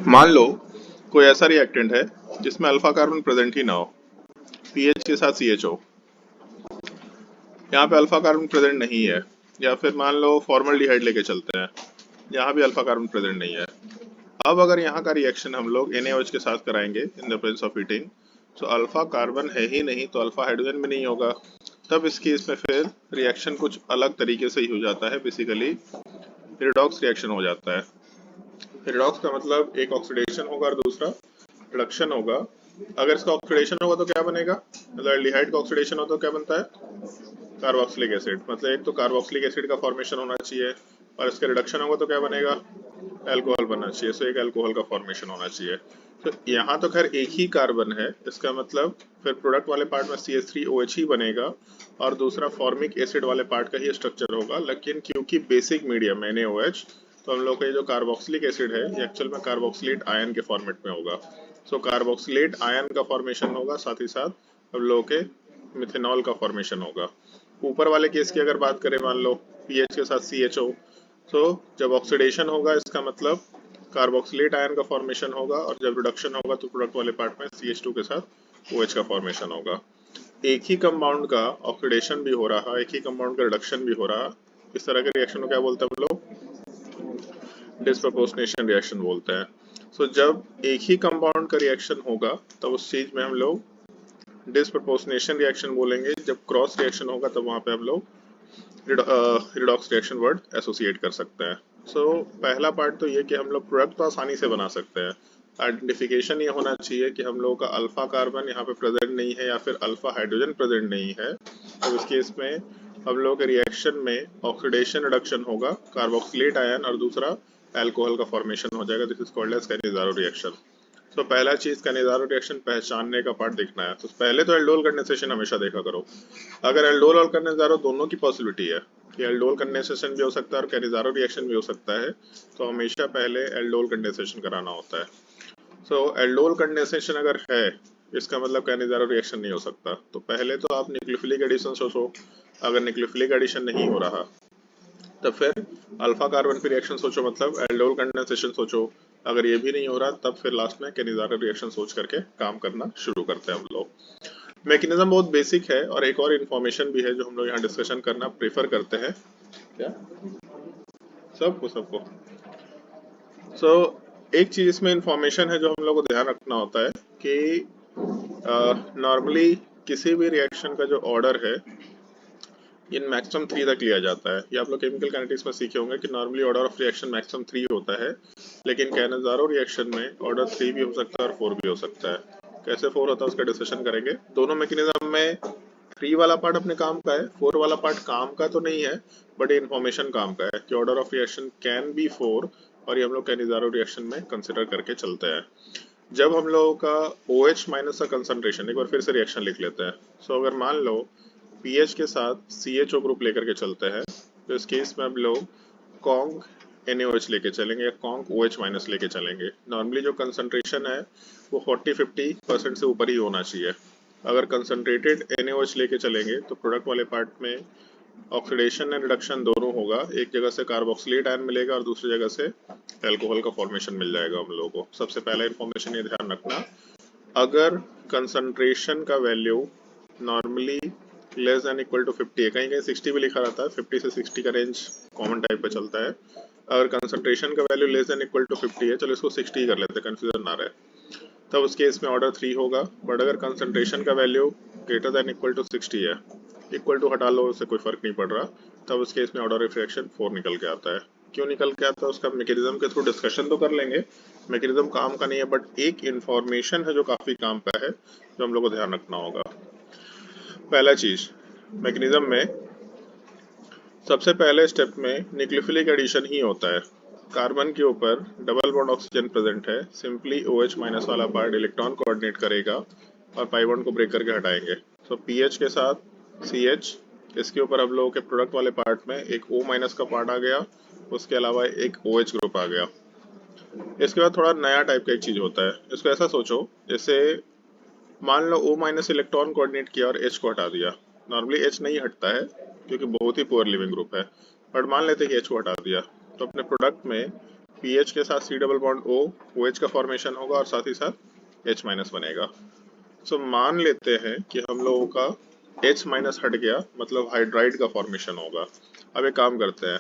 मान लो कोई ऐसा रिएक्टेंट है जिसमें अल्फा कार्बन प्रेजेंट ही ना हो, पीएच के साथ CHO। यहाँ पे अल्फा कार्बन प्रेजेंट नहीं है, या फिर मान लो फॉर्मल्डिहाइड लेके चलते हैं, यहाँ भी अल्फा कार्बन प्रेजेंट नहीं है। अब अगर यहाँ का रिएक्शन हम लोग NaOH के साथ कराएंगे in the presence of heating, तो अल्फा कार्बन है ही नहीं तो अल्फा हाइड्रोजन भी नहीं होगा। तब इस केस में फिर रिएक्शन कुछ अलग तरीके से ही हो जाता है, बेसिकली रिडॉक्स रिएक्शन हो जाता है। रिडॉक्स का मतलब एक ऑक्सीडेशन होगा और दूसरा रिडक्शन होगा। अगर इसका ऑक्सीडेशन होगा तो क्या बनेगा, मतलब एल्डिहाइड का ऑक्सीडेशन हो तो क्या बनता है, कार्बोक्सिलिक एसिड। मतलब एक तो कार्बोक्सिलिक एसिड का फॉर्मेशन होना चाहिए और इसका रिडक्शन होगा तो क्या बनेगा, अल्कोहल बनना चाहिए। सो एक अल्कोहल का फॉर्मेशन होना चाहिए। तो यहाँ तो खैर एक ही कार्बन है, इसका मतलब फिर प्रोडक्ट वाले पार्ट में CH3OH ही बनेगा और दूसरा फॉर्मिक एसिड वाले पार्ट का ही स्ट्रक्चर होगा। लेकिन क्योंकि बेसिक मीडियम NaOH, तो हम लोग का ये जो कार्बोक्सिलिक एसिड है ये एक्चुअल में कार्बोक्सिलेट आयन के फॉर्मेट में होगा। सो कार्बोक्सिलेट आयन का फॉर्मेशन होगा, साथ ही साथ हम लोग के मिथेनॉल का फॉर्मेशन होगा। ऊपर वाले केस की अगर बात करें, मान लो पीएच के साथ CHO, तो जब ऑक्सीडेशन होगा इसका मतलब कार्बोक्सिलेट आयन का फॉर्मेशन होगा और जब रिडक्शन होगा तो प्रोडक्ट वाले पार्ट में CH2 के साथ OH का फॉर्मेशन होगा। एक ही कंपाउंड का ऑक्सीडेशन भी हो रहा, एक ही कंपाउंड का रिडक्शन भी हो रहा, इस तरह के रिएक्शन को क्या बोलते हैं हम लोग, डिस्प्रपोर्शनेशन रिएक्शन बोलते हैं। सो जब एक ही कंपाउंड का रिएक्शन होगा तब उस चीज में हम लोग डिस्प्रपोर्शनेशन रिएक्शन बोलेंगे। जब क्रॉस रिएक्शन होगा तब वहां पे हम लोग रिडॉक्स रिएक्शन वर्ड एसोसिएट कर सकते हैं। सो पहला पार्ट तो ये कि हम लोग प्रोडक्ट तो आसानी से बना सकते हैं। आइडेंटिफिकेशन ये होना चाहिए कि हम लोगों का अल्फा कार्बन यहाँ पे प्रेजेंट नहीं है या फिर अल्फा हाइड्रोजन प्रेजेंट नहीं है। तो इस केस में हम लोगों के रिएक्शन में ऑक्सीडेशन रिडक्शन होगा, कार्बोक्सिलेट आयन और दूसरा अल्कोहल का फॉर्मेशन हो जाएगा। This is called as Cannizzaro reaction. तो पहला चीज कैनिज़ारो रिएक्शन पहचानने का पार्ट देखना है। तो पहले तो एल्डोल कंडेंसेशन हमेशा देखा करो। अगर एल्डोल और कैनिज़ारो दोनों की पॉसिबिलिटी है कि एल्डोल कंडेंसेशन भी हो सकता है और कैनिज़ारो रिएक्शन भी हो सकता है, तो हमेशा पहले एल्डोल कंडेंसेशन कराना होता है। सो एल्डोल कंडेंसेशन अगर है इसका मतलब कैनिज़ारो रिएक्शन नहीं हो सकता। तो पहले तो आप न्यूक्लियोफिलिक एडिशन सोचो, अगर न्यूक्लियोफिलिक एडिशन नहीं हो रहा तब फिर अल्फा कार्बन की रिएक्शन सोचो, मतलब एल्डोल कंडेंसेशन सोचो। अगर ये भी नहीं हो रहा तब फिर लास्ट में कैनिज़ारो रिएक्शन सोच करके काम करना शुरू करते हैं हम लोग। मैकेनिज्म बहुत बेसिक है और एक और इन्फॉर्मेशन भी है जो हम लोग यहाँ डिस्कशन करना प्रेफर करते हैं। क्या सबको एक चीज इसमें इन्फॉर्मेशन है जो हम लोग को ध्यान रखना होता है कि नॉर्मली किसी भी रिएक्शन का जो ऑर्डर है इन मैक्सिमम 3 तक लिया जाता है। ये आप लोग केमिकल काइनेटिक्स में सीखे होंगे कि normally order of reaction maximum 3 होता है, लेकिन कैनिज़ारो रिएक्शन में ऑर्डर 3 भी हो सकता है और 4 भी हो सकता है। कैसे 4 होता है उसका डिस्कशन करेंगे। दोनों मैकेनिज्म में 3 वाला पार्ट अपने काम का है, 4 वाला पार्ट काम का तो नहीं है बट इन्फॉर्मेशन काम का है कि order of reaction can be 4 और ये हम लोग कैनिज़ारो रिएक्शन में कंसिडर करके चलते हैं। जब हम लोगों का OH माइनस का कंसंट्रेशन, एक बार फिर से रिएक्शन लिख लेते हैं। सो अगर मान लो पीएच के साथ CHO ग्रुप लेकर के चलते हैं, तो इस केस में हम लोग कॉन्ग NaOH लेके चलेंगे या कॉन्ग OH माइनस लेके चलेंगे। नॉर्मली जो कंसंट्रेशन है वो 40-50% से ऊपर ही होना चाहिए। अगर कंसंट्रेटेड NaOH लेके चलेंगे तो प्रोडक्ट वाले पार्ट में ऑक्सीडेशन एंड रिडक्शन दोनों होगा। एक जगह से कार्बोक्सिलेट आयन मिलेगा और दूसरी जगह से अल्कोहल का फॉर्मेशन मिल जाएगा हम लोगों को। सबसे पहला इन्फॉर्मेशन ये ध्यान रखना, अगर कंसंट्रेशन का value normally less than equal to 50 है, कहीं कहीं 60 भी लिखा रहता है, 50 से 60 का रेंज कॉमन टाइप पे चलता है। अगर कंसंट्रेशन का value less than equal to 50 है, चलो इसको 60 ही कर लेते हैं, कंफ्यूजन ना रहे, तब उस केस में ऑर्डर 3 होगा। बट अगर कंसंट्रेशन का value greater than equal to 60 है, इक्वल टू हटा लो, उससे कोई फर्क नहीं पड़ रहा, तब उस केस में ऑर्डर ऑफ रिएक्शन 4 निकल के आता है। क्यों निकल के आता है उसका मैकेनिज्म के थ्रू डिस्कशन तो कर लेंगे। मैकेनिज्म काम का नहीं है बट एक इंफॉर्मेशन है जो काफी काम का है, जो हम लोग को ध्यान रखना होगा। पहला चीज, मैकेनिज्म में सबसे पहले स्टेप में न्यूक्लियोफिलिक एडिशन ही होता है। कार्बन के ऊपर डबल बॉन्ड ऑक्सीजन प्रेजेंट है, सिंपली OH माइनस वाला पार्ट इलेक्ट्रॉन कोऑर्डिनेट करेगा और पाई बॉन्ड को ब्रेक करके हटाएंगे। सो पीएच के साथ CH, इसके ऊपर हम लोगों के प्रोडक्ट वाले पार्ट में एक O माइनस का पार्ट आ गया, उसके अलावा एक OH ग्रुप आ गया। इसके बाद थोड़ा नया टाइप का एक चीज होता है। इसको ऐसा सोचो जैसे मान लो O माइनस इलेक्ट्रॉन कोऑर्डिनेट किया और H को हटा दिया। नॉर्मली H नहीं हटता है क्योंकि बहुत ही पुअर लिविंग ग्रुप है, बट मान लेते हैं कि H को हटा दिया। तो अपने प्रोडक्ट में पीएच के साथ C double bond O OH का फॉर्मेशन होगा और साथ ही साथ H माइनस बनेगा। सो मान लेते हैं कि हम लोगों का H माइनस हट गया, मतलब हाइड्राइड का फॉर्मेशन होगा। अब एक काम करते हैं,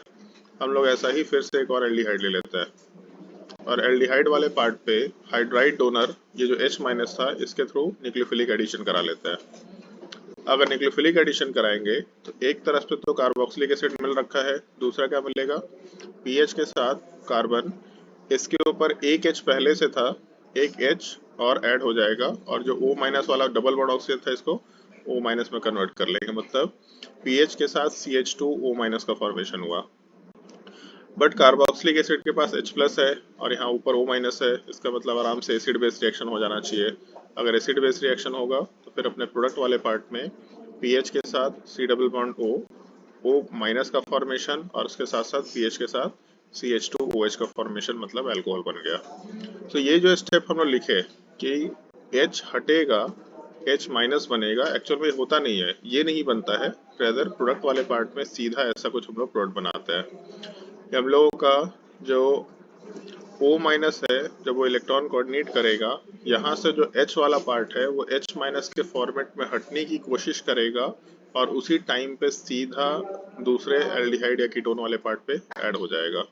हम लोग ऐसा ही फिर से एक और एल्डिहाइड ले लेते हैं और एल्डिहाइड वाले पार्ट पे हाइड्राइड डोनर ये जो H माइनस था इसके थ्रू न्यूक्लियोफिलिक एडिशन करा लेते हैं। अगर न्यूक्लियोफिलिक एडिशन कराएंगे तो एक तरफ से तो कार्बोक्सिलिक एसिड मिल रखा है, दूसरा क्या मिलेगा, पीएच के साथ कार्बन, इसके ऊपर एक H पहले से था, एक H और ऐड हो जाएगा और जो O माइनस वाला डबल बॉन्ड ऑक्सीजन था इसको O माइनस में कन्वर्ट कर लेंगे, मतलब पीएच के साथ CH2O माइनस का फॉर्मेशन हुआ। बट कार्बोक्सिलिक एसिड के पास H प्लस है और यहाँ ऊपर O माइनस है, इसका मतलब आराम से एसिड बेस रिएक्शन हो जाना चाहिए। अगर एसिड बेस रिएक्शन होगा तो फिर अपने प्रोडक्ट वाले पार्ट में पीएच के साथ C double bond O minus का फॉर्मेशन और उसके साथ साथ पीएच के साथ CH2OH का फॉर्मेशन, मतलब अल्कोहल बन गया। तो ये जो स्टेप हम लोग लिखे कि H हटेगा H माइनस बनेगा, एक्चुअल में होता नहीं है, ये नहीं बनता है, रेदर प्रोडक्ट वाले पार्ट में सीधा ऐसा कुछ हम लोग प्रोडक्ट बनाते हैं। हम लोगों का जो O माइनस है जब वो इलेक्ट्रॉन कोऑर्डिनेट करेगा, यहाँ से जो H वाला पार्ट है वो H माइनस के फॉर्मेट में हटने की कोशिश करेगा और उसी टाइम पे सीधा दूसरे एल्डिहाइड या कीटोन वाले पार्ट पे ऐड हो जाएगा।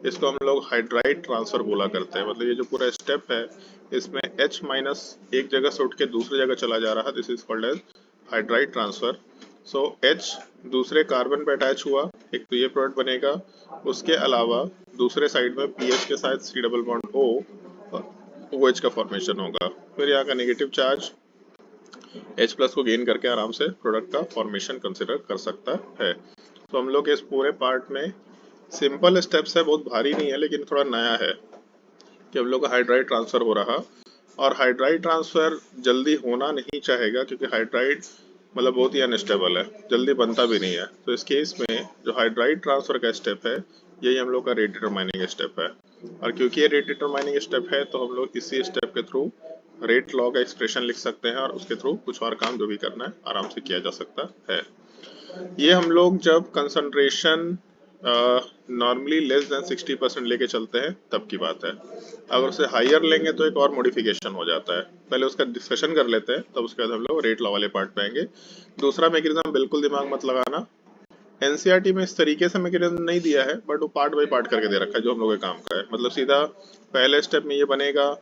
इसको हम लोग हाइड्राइड ट्रांसफर बोला करते हैं। मतलब ये जो पूरा स्टेप है इसमें H माइनस एक जगह से उठ के दूसरी जगह चला जा रहा है, this is called as hydride transfer. So H दूसरे कार्बन पे अटैच हुआ, एक तो ये प्रोडक्ट बनेगा, उसके अलावा दूसरे साइड में पीएच के साथ C double bond O OH का फॉर्मेशन होगा। फिर यहाँ का नेगेटिव चार्ज H प्लस को गेन करके आराम से प्रोडक्ट का फॉर्मेशन कंसिडर कर सकता है। तो हम लोग इस पूरे पार्ट में सिंपल स्टेप्स है, बहुत भारी नहीं है लेकिन थोड़ा नया है कि हम लोग का हाइड्राइड ट्रांसफर हो रहा, और हाइड्राइड ट्रांसफर जल्दी होना नहीं चाहेगा क्योंकि हाइड्राइड मतलब बहुत ही अनस्टेबल है, जल्दी बनता भी नहीं है। तो इस केस में जो हाइड्राइड ट्रांसफर का स्टेप है यही हम लोग का रेट डिटरमाइनिंग स्टेप है, और क्योंकि ये रेट डिटरमाइनिंग स्टेप है तो हम लोग इसी स्टेप के थ्रू रेट लॉ का एक्सप्रेशन लिख सकते हैं और उसके थ्रू कुछ और काम जो भी करना है आराम से किया जा सकता है। ये हम लोग जब कंसंट्रेशन नॉर्मली लेस देन 60% लेके चलते हैं तब की बात है। अगर उसे हायर लेंगे तो एक और मॉडिफिकेशन हो जाता है, पहले उसका डिस्कशन कर लेते हैं तब उसके बाद हम लोग रेट लॉ वाले पार्ट पे आएंगे। दूसरा मैकेनिज्म बिल्कुल दिमाग मत लगाना, एनसीईआरटी में इस तरीके से मैकेनिज्म नहीं दिया है बट वो पार्ट बाई पार्ट करके दे रखा है जो हम लोग के काम का है। मतलब सीधा पहले स्टेप में ये बनेगा,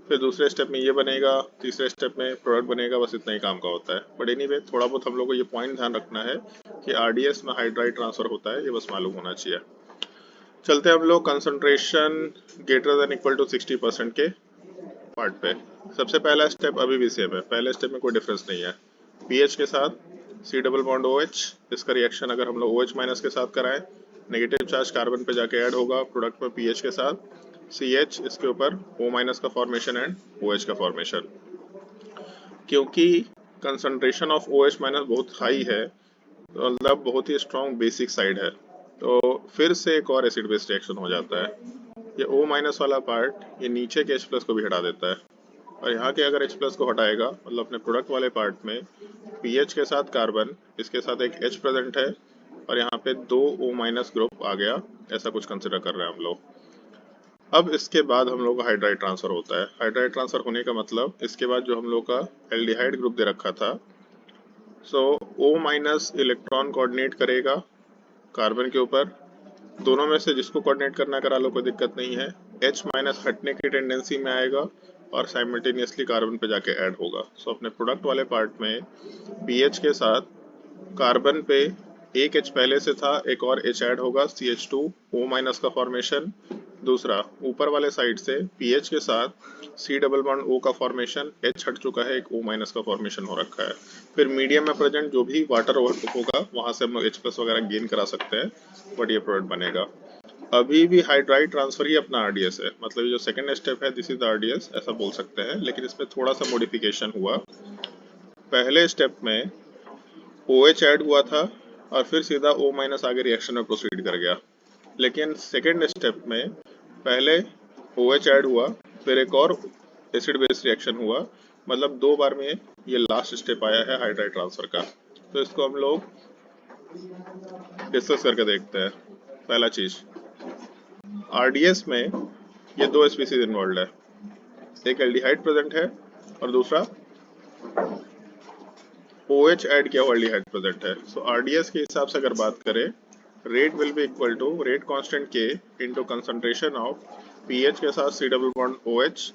फिर दूसरे स्टेप में ये बनेगा, तीसरे स्टेप में प्रोडक्ट बनेगा, बस इतना ही काम का होता है। बट एनीवे थोड़ा बहुत हम लोग को ये पॉइंट ध्यान रखना है कि आरडीएस में हाइड्राइड ट्रांसफर होता है, ये बस मालूम होना चाहिए। चलते हैं हम लोग concentration greater than equal to 60% के पार्ट पे। सबसे पहला स्टेप अभी भी सेम है, पहले स्टेप में कोई डिफरेंस नहीं है। पीएच के साथ C डबल बॉन्ड OH, इसका रिएक्शन अगर हम लोग OH माइनस के साथ कराएं, नेगेटिव चार्ज कार्बन पे जाके ऐड होगा, प्रोडक्ट में पीएच के साथ CH, इसके ऊपर O माइनस का फॉर्मेशन एंड OH का फॉर्मेशन। क्योंकि कंसंट्रेशन ऑफ OH माइनस बहुत हाई है, मतलब बहुत ही स्ट्रॉन्ग बेसिक साइड है, तो फिर से एक और एसिड बेस रिएक्शन हो जाता है। ये O माइनस वाला पार्ट ये नीचे के H प्लस को भी हटा देता है, और यहाँ के अगर H प्लस को हटाएगा मतलब अपने प्रोडक्ट वाले पार्ट में पीएच के साथ कार्बन, इसके साथ एक H प्रेजेंट है और यहाँ पे 2 O माइनस ग्रुप आ गया, ऐसा कुछ कंसिडर कर रहे हैं हम लोग। अब इसके बाद हम लोग का हाइड्राइड ट्रांसफर होता है। हाइड्राइड ट्रांसफर होने का मतलब इसके बाद जो हम लोग का एल्डिहाइड ग्रुप दे रखा था, सो O माइनस इलेक्ट्रॉन कोऑर्डिनेट करेगा कार्बन के ऊपर, दोनों में से जिसको कोऑर्डिनेट करना करा लो, कोई दिक्कत नहीं है। H माइनस हटने की टेंडेंसी में आएगा और साइमल्टेनियसली कार्बन पे जाके ऐड होगा। सो अपने प्रोडक्ट वाले पार्ट में पीएच के साथ कार्बन पे एक H पहले से था, एक और H ऐड होगा, CH2O माइनस का फॉर्मेशन। दूसरा ऊपर वाले साइड से पीएच के साथ C डबल बॉन्ड O का फॉर्मेशन, H हट चुका है, एक O माइनस का फॉर्मेशन हो रखा है। फिर मीडियम में प्रेजेंट जो भी वाटर होगा वहां से हम लोग H प्लस वगैरह गेन करा सकते हैं, बट ये प्रोडक्ट बनेगा। अभी भी हाइड्राइड ट्रांसफर ही अपना आरडीएस है, मतलब ये जो सेकंड स्टेप है दिस इज द आरडीएस ऐसा बोल सकते हैं, लेकिन इसमें थोड़ा सा मॉडिफिकेशन हुआ। पहले स्टेप में OH ऐड हुआ था और फिर सीधा O माइनस आगे रिएक्शन में प्रोसीड कर गया, लेकिन सेकेंड स्टेप में पहले OH ऐड हुआ, फिर एक और एसिड बेस रिएक्शन हुआ, मतलब 2 बार में ये लास्ट स्टेप आया है हाइड्राइड ट्रांसफर का। तो इसको हम लोग डिस्कस करके देखते हैं। पहला चीज, RDS में ये दो स्पीसीज इन्वॉल्व है, एक एल्डिहाइड प्रेजेंट है और दूसरा OH ऐड किया हुआ एल्डिहाइड प्रेजेंट है। सो RDS के हिसाब से अगर बात करें, rate will be equal to rate constant K into concentration of PH के साथ C डबल बॉन्ड OH,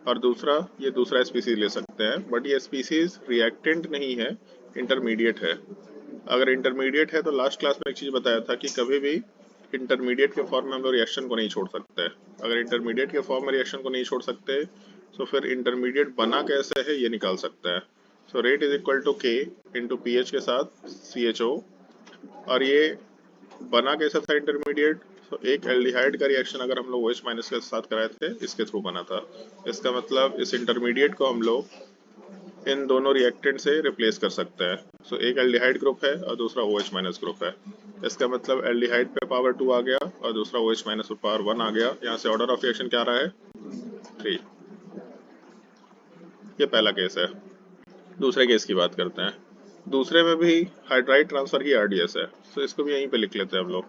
और दूसरा ये दूसरा स्पीसीज ले सकते हैं, बट ये स्पीसीज रिएक्टेंट नहीं है, इंटरमीडिएट है। अगर इंटरमीडिएट है तो लास्ट क्लास में एक चीज बताया था कि कभी भी इंटरमीडिएट के फॉर्म में हम लोग रिएक्शन को नहीं छोड़ सकते। अगर इंटरमीडिएट के फॉर्म में रिएक्शन को नहीं छोड़ सकते तो फिर इंटरमीडिएट बना कैसे है ये निकाल सकते हैं। So rate is equal to K into PH के साथ CHO, और ये बना कैसा था इंटरमीडिएट, तो एक एल्डिहाइड का रिएक्शन अगर हम लोग OH माइनस के साथ कराए थे इसके थ्रू बना था। इसका मतलब इस इंटरमीडिएट को हम लोग इन दोनों रिएक्टेंट से रिप्लेस कर सकते हैं। सो एक एल्डिहाइड ग्रुप है और दूसरा OH माइनस ग्रुप है। इसका मतलब एल्डिहाइड पे पावर 2 आ गया और दूसरा OH माइनस पे पावर 1 आ गया। यहाँ से ऑर्डर ऑफ रिएक्शन क्या आ रहा है, 3। ये पहला केस है। दूसरे केस की बात करते हैं। दूसरे में भी हाइड्राइड ट्रांसफर की RDS है, तो इसको भी यहीं पे लिख लेते हैं हम लोग।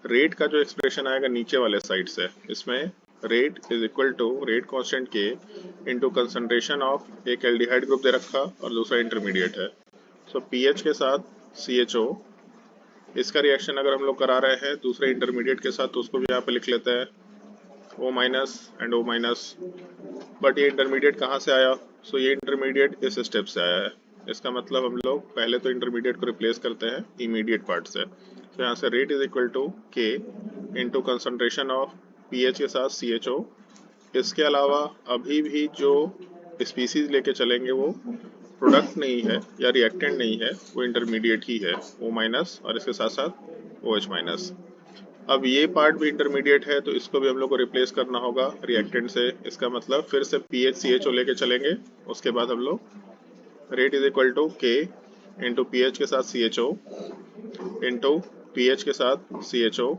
रेट का जो एक्सप्रेशन आएगा नीचे वाले साइड से, इसमें rate is equal to rate constant K into concentration of एक एल्डिहाइड ग्रुप दे रखा और दूसरा इंटरमीडिएट है। सो पीएच के साथ CHO, इसका रिएक्शन अगर हम लोग करा रहे हैं दूसरे इंटरमीडिएट के साथ तो उसको भी यहाँ पे लिख लेते हैं O minus and O minus. But ये इंटरमीडिएट कहाँ से आया, सो ये इंटरमीडिएट इस स्टेप से आया है। इसका मतलब हम लोग पहले तो इंटरमीडिएट को रिप्लेस करते हैं इमीडिएट पार्ट से। तो यहाँ से rate is equal to K into concentration of PH के साथ CHO। इसके अलावा अभी भी जो स्पीसीज लेके चलेंगे वो प्रोडक्ट नहीं है या रिएक्टेंट नहीं है, वो इंटरमीडिएट ही है, O माइनस और इसके साथ साथ OH माइनस। अब ये पार्ट भी इंटरमीडिएट है तो इसको भी हम लोग को रिप्लेस करना होगा रिएक्टेंट से। इसका मतलब फिर से पीएच CHO लेके चलेंगे। उसके बाद हम लोग rate is equal to K into PH के साथ CHO इंटू पीएच के साथ CHO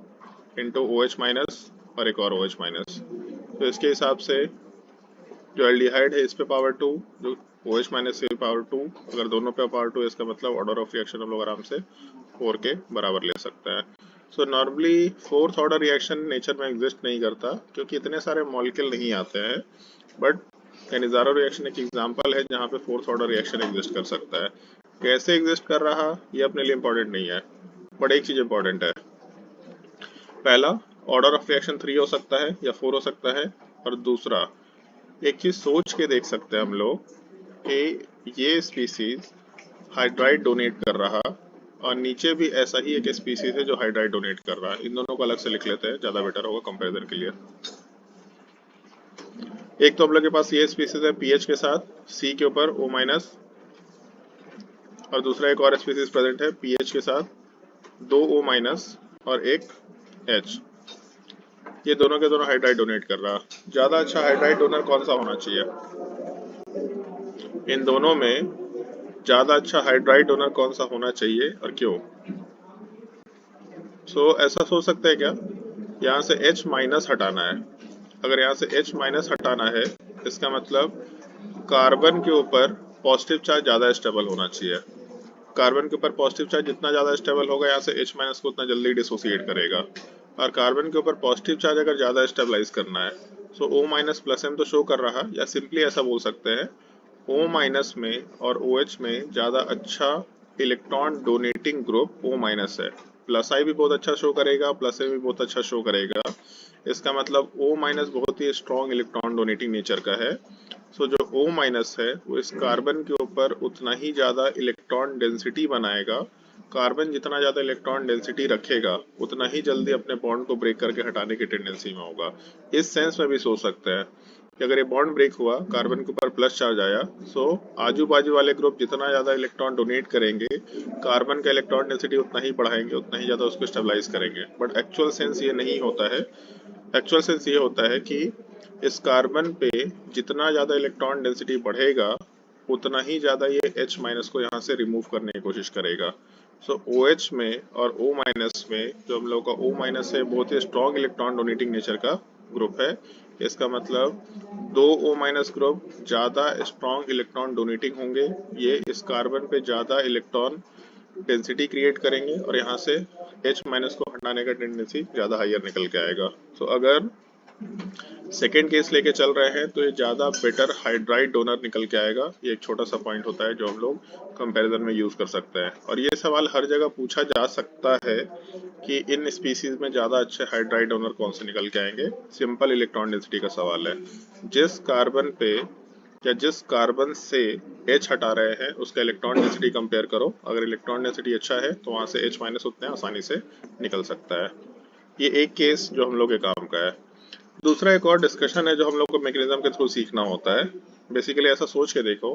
इंटू OH माइनस और एक और OH माइनस। तो इसके हिसाब से जो एल्डिहाइड है इस पे पावर 2, जो OH माइनस से पावर 2, अगर दोनों पे पावर 2, इसका मतलब ऑर्डर ऑफ रिएक्शन हम लोग आराम से 4 के बराबर ले सकते हैं। So normally fourth order reaction nature में एग्जिस्ट नहीं करता क्योंकि इतने सारे मॉलिक्यूल नहीं आते हैं, बट कैनिज़ारो रिएक्शन एक एग्जांपल है जहाँ पे फोर्थ ऑर्डर रिएक्शन एग्जिस्ट कर सकता है। कैसे एग्जिस्ट कर रहा ये अपने लिए इम्पोर्टेंट नहीं है, बट एक चीज इम्पोर्टेंट है। पहला, ऑर्डर ऑफ रिएक्शन 3 हो सकता है या 4 हो सकता है, और दूसरा एक चीज सोच के देख सकते हैं हम लोग कि ये स्पीसीज हाइड्राइड डोनेट कर रहा और नीचे भी ऐसा ही एक स्पीसीज है जो हाइड्राइड डोनेट कर रहा है। इन दोनों को अलग से लिख लेते हैं, ज्यादा बेटर होगा कंपैरिजन के लिए। एक तो हम लोग के पास ये स्पीसीज है पीएच के साथ C के ऊपर O माइनस, और दूसरा एक और स्पीसीज प्रेजेंट है पीएच के साथ 2 O माइनस और एक H। ये दोनों के दोनों हाइड्राइड डोनेट कर रहा। ज्यादा अच्छा हाइड्राइड डोनर कौन सा होना चाहिए, इन दोनों में ज्यादा अच्छा हाइड्राइड डोनर कौन सा होना चाहिए और क्यों? ऐसा सोच सकते हैं क्या, यहाँ से H माइनस हटाना है। अगर यहाँ से H माइनस हटाना है इसका मतलब कार्बन के ऊपर पॉजिटिव चार्ज ज्यादा स्टेबल होना चाहिए। कार्बन के ऊपर पॉजिटिव चार्ज जितना ज्यादा स्टेबल होगा यहाँ से H माइनस को उतना जल्दी डिसोसिएट करेगा, और कार्बन के ऊपर पॉजिटिव चार्ज अगर ज्यादा स्टेबलाइज करना है सो O माइनस प्लस M तो शो कर रहा, या सिंपली ऐसा बोल सकते हैं O माइनस में और OH में ज्यादा अच्छा electron donating group O minus है। प्लस I भी बहुत अच्छा शो करेगा, प्लस M भी बहुत अच्छा शो करेगा। इसका मतलब O माइनस बहुत ही स्ट्रॉन्ग इलेक्ट्रॉन डोनेटिंग नेचर का है। जो O माइनस है वो इस कार्बन के ऊपर उतना ही ज्यादा इलेक्ट्रॉन डेंसिटी बनाएगा। कार्बन जितना ज्यादा इलेक्ट्रॉन डेंसिटी रखेगा उतना ही जल्दी अपने बॉन्ड को ब्रेक करके हटाने की टेंडेंसी में होगा। इस सेंस में भी सोच सकते हैं कि अगर ये बॉन्ड ब्रेक हुआ, कार्बन के ऊपर प्लस चार्ज आया, आजू बाजू वाले ग्रुप जितना ज्यादा इलेक्ट्रॉन डोनेट करेंगे कार्बन का इलेक्ट्रॉन डेंसिटी उतना ही बढ़ाएंगे, उतना ही ज्यादा उसको स्टेबलाइज करेंगे। बट एक्चुअल सेंस ये नहीं होता है। एक्चुअल सेंस ये होता है कि इस कार्बन पे जितना ज्यादा इलेक्ट्रॉन डेंसिटी बढ़ेगा उतना ही ज्यादा ये H माइनस को यहाँ से रिमूव करने की कोशिश करेगा। OH में और O माइनस में जो हम लोग का O माइनस है बहुत ही स्ट्रॉन्ग इलेक्ट्रॉन डोनेटिंग नेचर का ग्रुप है। इसका मतलब 2 O माइनस ग्रुप ज्यादा स्ट्रॉन्ग इलेक्ट्रॉन डोनेटिंग होंगे, ये इस कार्बन पे ज्यादा इलेक्ट्रॉन डेंसिटी क्रिएट करेंगे और यहाँ से H माइनस को हटाने का टेंडेंसी ज़्यादा हायर निकल के आएगा। तो अगर सेकेंड केस लेके चल रहे हैं तो ये ज़्यादा बेटर हाइड्राइड डोनर निकल के आएगा। ये एक छोटा सा पॉइंट होता है जो हम लोग कंपैरिजन में यूज़ कर सकते हैं। और ये सवाल हर जगह पूछा जा सकता है कि इन स्पीसीज में ज़्यादा अच्छे हाइड्राइड डोनर कौन से निकल के आएंगे। सिंपल इलेक्ट्रॉन डेंसिटी का सवाल है। जिस कार्बन पे या जिस कार्बन से H हटा रहे हैं उसका इलेक्ट्रॉन डेंसिटी कंपेयर करो। अगर इलेक्ट्रॉन डेंसिटी अच्छा है तो वहाँ से H माइनस उतने आसानी से निकल सकता है। ये एक केस जो हम लोग के काम का है। दूसरा एक और डिस्कशन है जो हम लोग को मैकेनिज्म के थ्रू सीखना होता है। बेसिकली ऐसा सोच के देखो,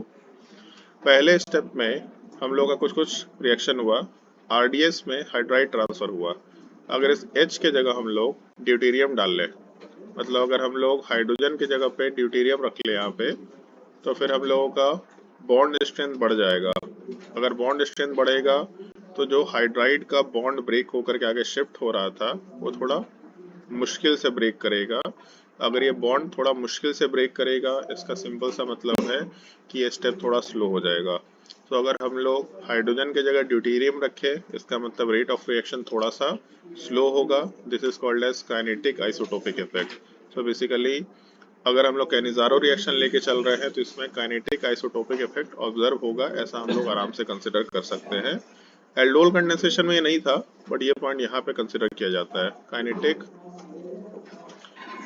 पहले स्टेप में हम लोग का कुछ रिएक्शन हुआ, RDS में हाइड्राइड ट्रांसफर हुआ। अगर इस H के जगह हम लोग ड्यूटेरियम डाल लें, मतलब अगर हम लोग हाइड्रोजन की जगह पे ड्यूटेरियम रख लें यहाँ पे, तो फिर हम लोगों का बॉन्ड स्ट्रेंथ बढ़ जाएगा। अगर बॉन्ड स्ट्रेंथ बढ़ेगा तो जो हाइड्राइड का बॉन्ड ब्रेक होकर के आगे शिफ्ट हो रहा था वो थोड़ा मुश्किल से ब्रेक करेगा। अगर ये बॉन्ड थोड़ा मुश्किल से ब्रेक करेगा, इसका सिंपल सा मतलब है कि ये स्टेप थोड़ा स्लो हो जाएगा। तो अगर हम लोग हाइड्रोजन की जगह ड्यूटेरियम रखें, इसका मतलब रेट ऑफ रिएक्शन थोड़ा सा स्लो होगा। This is called as kinetic isotopic effect. So basically अगर हम लोग कैनिज़ारो रिएक्शन लेके चल रहे हैं तो इसमें काइनेटिक आइसोटोपिक इफेक्ट ऑब्जर्व होगा, ऐसा हम लोग आराम से कंसिडर कर सकते हैं। एल्डोल कंडेंसेशन में ये नहीं था, बट ये पॉइंट यहाँ पे कंसिडर किया जाता है। Kinetic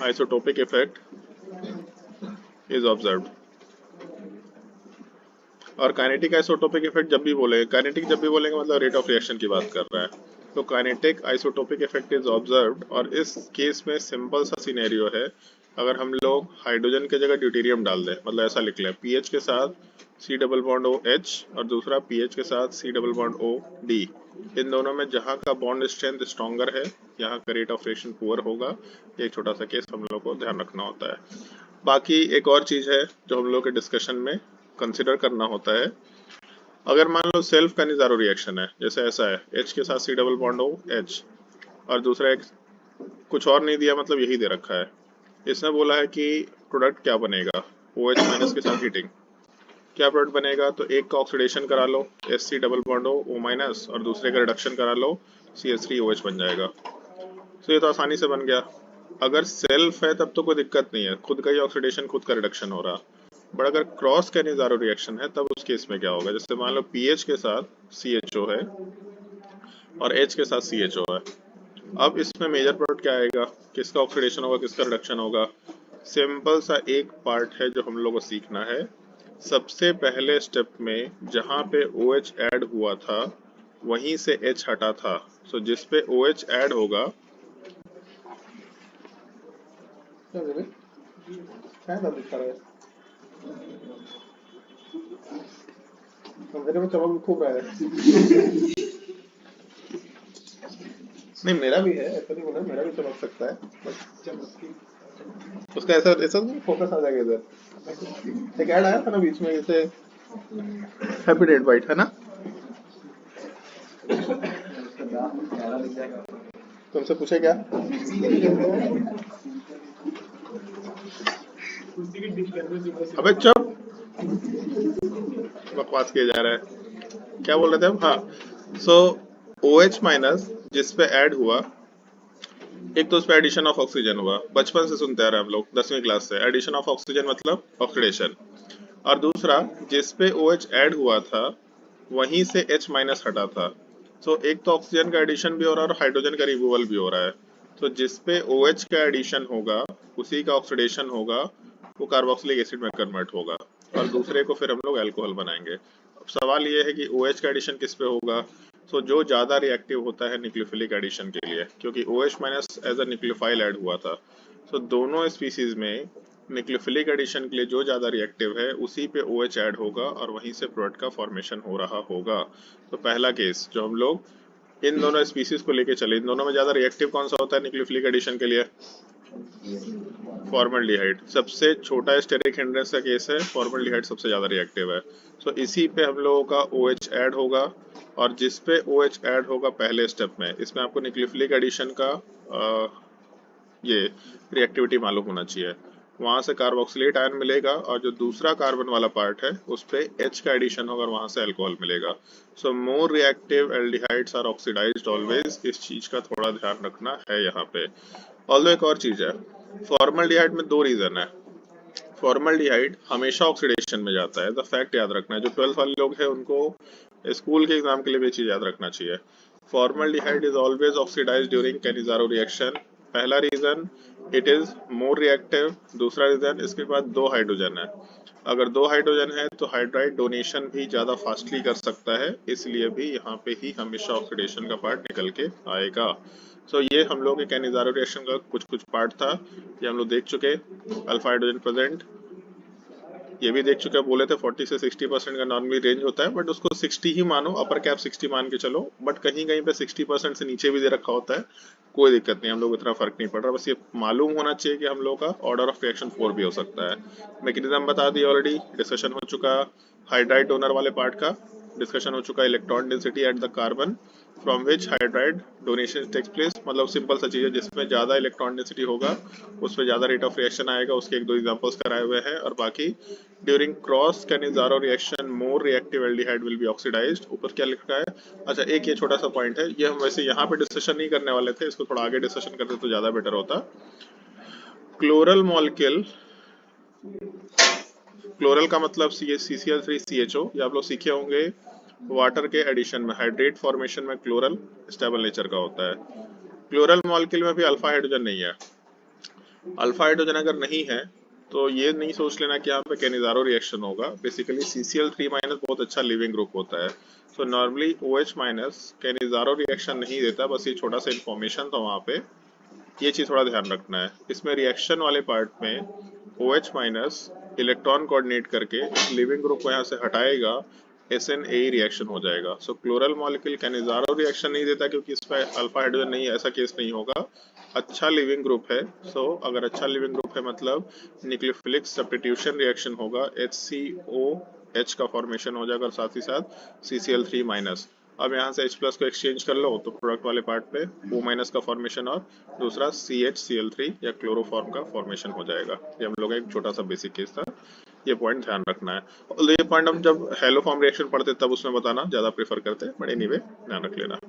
isotopic effect is observed. और काइनेटिक आइसोटोपिक इफेक्ट जब भी बोलेंगे, काइनेटिक जब भी बोलेंगे मतलब रेट ऑफ रिएक्शन की बात कर रहा है। तो kinetic isotopic effect is observed. और इस केस में सिंपल सा सिनेरियो है, अगर हम लोग हाइड्रोजन की जगह ड्यूटेरियम डाल दें, मतलब ऐसा लिख लें पीएच के साथ C डबल बॉन्ड OH और दूसरा पीएच के साथ C डबल बॉन्ड OD, इन दोनों में जहाँ का बॉन्ड स्ट्रेंथ स्ट्रॉन्गर है यहाँ का रेट ऑफ रिएक्शन पुअर होगा। ये एक छोटा सा केस हम लोग को ध्यान रखना होता है। बाकी एक और चीज़ है जो हम लोग के डिस्कशन में कंसिडर करना होता है। अगर मान लो सेल्फ कैनिज़ारो रिएक्शन है, जैसे ऐसा है H के साथ C डबल बॉन्ड OH और दूसरा एक कुछ और नहीं दिया, मतलब यही दे रखा है। इसने बोला है कि प्रोडक्ट क्या बनेगा, OH माइनस के साथ हीटिंग क्या प्रोडक्ट बनेगा। तो एक का ऑक्सीडेशन करा लो SC double bond O minus और दूसरे का रिडक्शन करा लो CH3OH बन जाएगा। तो ये तो आसानी से बन गया। अगर सेल्फ है तब तो कोई दिक्कत नहीं है, खुद का ही ऑक्सीडेशन खुद का रिडक्शन हो रहा। बट अगर क्रॉस कैनिज़ारो रिएक्शन है तब उस केस में क्या होगा, जैसे मान लो पीएच के साथ CHO है और H के साथ CHO है। अब इसमें मेजर प्रोडक्ट क्या आएगा, किसका ऑक्सीडेशन होगा किसका रिडक्शन होगा। सिंपल सा एक पार्ट है जो हम लोग को सीखना है। सबसे पहले स्टेप में जहाँ पे OH ऐड हुआ था वहीं से H हटा था। सो जिस पे OH ऐड होगा मेरे में चमक खूब रहा है। नहीं मेरा भी है, ऐसा नहीं बोला, मेरा भी चमक सकता है, उसका ऐसा ऐसा फोकस आ जाएगा इधर। एक ऐड आया था ना बीच में, जैसे हैप्पी डेट बाइट है ना, तुमसे पूछे क्या? अबे चुप, बकवास किया जा रहा है। क्या बोल रहे थे हम? हाँ, सो OH माइनस जिस पे ऐड हुआ, एक तो उस पे एडिशन ऑफ ऑक्सीजन हुआ, बचपन से सुनते आ रहे हैं हम लोग 10वीं क्लास से, एडिशन ऑफ ऑक्सीजन मतलब ऑक्सीडेशन। और दूसरा जिस पे OH ऐड हुआ था वहीं से H माइनस हटा था। तो एक तो ऑक्सीजन का एडिशन भी हो रहा है और हाइड्रोजन का रिमूवल भी हो रहा है। तो जिस पे OH का एडिशन होगा उसी का ऑक्सीडेशन होगा, वो कार्बोक्सिलिक एसिड में कन्वर्ट होगा और दूसरे को फिर हम लोग अल्कोहल बनाएंगे। अब सवाल ये है कि OH का एडिशन किस पे होगा। तो जो ज़्यादा रिएक्टिव होता है न्यूक्लियोफिलिक एडिशन के लिए, क्योंकि OH minus as a nucleophile add हुआ था। तो दोनों स्पीसीज में न्यूक्लियोफिलिक एडिशन के लिए जो ज़्यादा रिएक्टिव है उसी पे OH ऐड होगा और वहीं से प्रोडक्ट का फॉर्मेशन हो रहा होगा। तो पहला केस जो हम लोग इन दोनों स्पीसीज को लेके चले, इन दोनों में ज़्यादा रिएक्टिव कौन सा होता है न्यूक्लियोफिलिक एडिशन के लिए? फॉर्मल्डिहाइड। सबसे छोटा स्टेरिक हिंड्रेंस का केस है, फॉर्मल्डिहाइड सबसे ज़्यादा रिएक्टिव है। सो इसी पे हम लोगों का OH ऐड होगा और जिस पे OH ऐड होगा पहले स्टेप में, इसमें आपको न्यूक्लियोफिलिक एडिशन का ये रिएक्टिविटी मालूम होना चाहिए। वहां से कार्बोक्सिलेट आयन मिलेगा और जो दूसरा कार्बन वाला पार्ट है उस पे H का एडिशन होगा और वहां से अल्कोहल मिलेगा। So more reactive aldehydes are oxidised always, इस चीज का थोड़ा ध्यान रखना है यहाँ पे। ऑल्दो एक और चीज है, फॉर्मल्डिहाइड में दो रीजन है। फॉर्मल्डिहाइड हमेशा ऑक्सीडेशन में जाता है, द फैक्ट याद रखना है। जो 12th वाले लोग हैं उनको स्कूल के एग्जाम के लिए भी चीज याद रखना चाहिए। Formaldehyde is always oxidised during Cannizzaro reaction. पहला reason it is more reactive, दूसरा रीजन इसके बाद दो हाइड्रोजन है। अगर दो हाइड्रोजन है तो हाइड्राइड डोनेशन भी ज्यादा फास्टली कर सकता है, इसलिए भी यहाँ पे ही हमेशा ऑक्सीडेशन का पार्ट निकल के आएगा। सो ये हम लोग के कैनिजारो रिएक्शन का कुछ पार्ट था, ये हम लोग देख चुके। अल्फा हाइड्रोजन प्रेजेंट ये भी देख चुके हैं, बोले थे 40 से 60% का नॉर्मली रेंज होता है, बट उसको 60 ही मानो, अपर कैप 60 मान के चलो, बट कहीं कहीं पे 60% से नीचे भी दे रखा होता है, कोई दिक्कत नहीं, हम लोग इतना फर्क नहीं पड़ रहा। बस ये मालूम होना चाहिए कि हम लोग का ऑर्डर ऑफ रिएक्शन 4 भी हो सकता है। मैकेनिज्म बता दी ऑलरेडी, डिस्कशन हो चुका। हाइड्राइड डोनर वाले पार्ट का डिस्कशन हो चुका। Electron density at the carbon from which hydride donation takes place, मतलब सिंपल सा चीज है, जिसमें ज्यादा इलेक्ट्रॉन डेंसिटी होगा उस पर ज्यादा रेट ऑफ रिएक्शन आएगा, उसके एक दो एग्जांपल्स कराए हुए हैं। और बाकी during cross Cannizzaro reaction more reactive aldehyde will be oxidised. ऊपर क्या लिखा है? अच्छा, एक ये छोटा सा पॉइंट है, ये हम वैसे यहाँ पे डिस्कशन नहीं करने वाले थे, इसको थोड़ा आगे डिस्कशन करते तो ज्यादा बेटर होता। क्लोरल मॉलिक्यूल, क्लोरल का मतलब CCl3CHO, ये आप लोग सीखे होंगे वाटर के एडिशन में, हाइड्रेट फॉर्मेशन में क्लोरल स्टेबल नेचर का होता है। क्लोरल मॉलिक्यूल में भी अल्फा हाइड्रोजन नहीं है। अल्फा हाइड्रोजन अगर नहीं है तो ये नहीं सोच लेना कि यहाँ पे कैनिजारो रिएक्शन होगा। बेसिकली CCl3- बहुत अच्छा लिविंग ग्रुप होता है। So normally OH- Cannizzaro reaction नहीं देता, बस ये छोटा सा इंफॉर्मेशन था वहाँ पे, ये चीज थोड़ा ध्यान रखना है। इसमें रिएक्शन वाले पार्ट में OH- इलेक्ट्रॉन कोऑर्डिनेट करके लिविंग ग्रुप को यहाँ से हटाएगा, SNA रिएक्शन हो जाएगा। सो क्लोरल मॉलिक्यूल कैनिजारो रिएक्शन नहीं देता क्योंकि इसमें अल्फा हाइड्रोजन नहीं है, ऐसा केस नहीं होगा। अच्छा लिविंग ग्रुप है। सो अगर अच्छा लिविंग ग्रुप है मतलब न्यूक्लियोफिलिक सब्स्टिट्यूशन रिएक्शन होगा, HCOH का फॉर्मेशन हो जाएगा और साथ ही साथ CCl3-। अब यहाँ से H+ को एक्सचेंज कर लो तो प्रोडक्ट वाले पार्ट पे O- का फॉर्मेशन और दूसरा CHCl3 या क्लोरोफॉर्म का फॉर्मेशन हो जाएगा। ये हम लोग का एक छोटा सा बेसिक केस था, ये पॉइंट ध्यान रखना है। और ये पॉइंट हम जब हेलो फॉर्म रिएक्शन पढ़ते तब उसमें बताना ज्यादा प्रेफर करते हैं, बट एनीवे ध्यान रख लेना।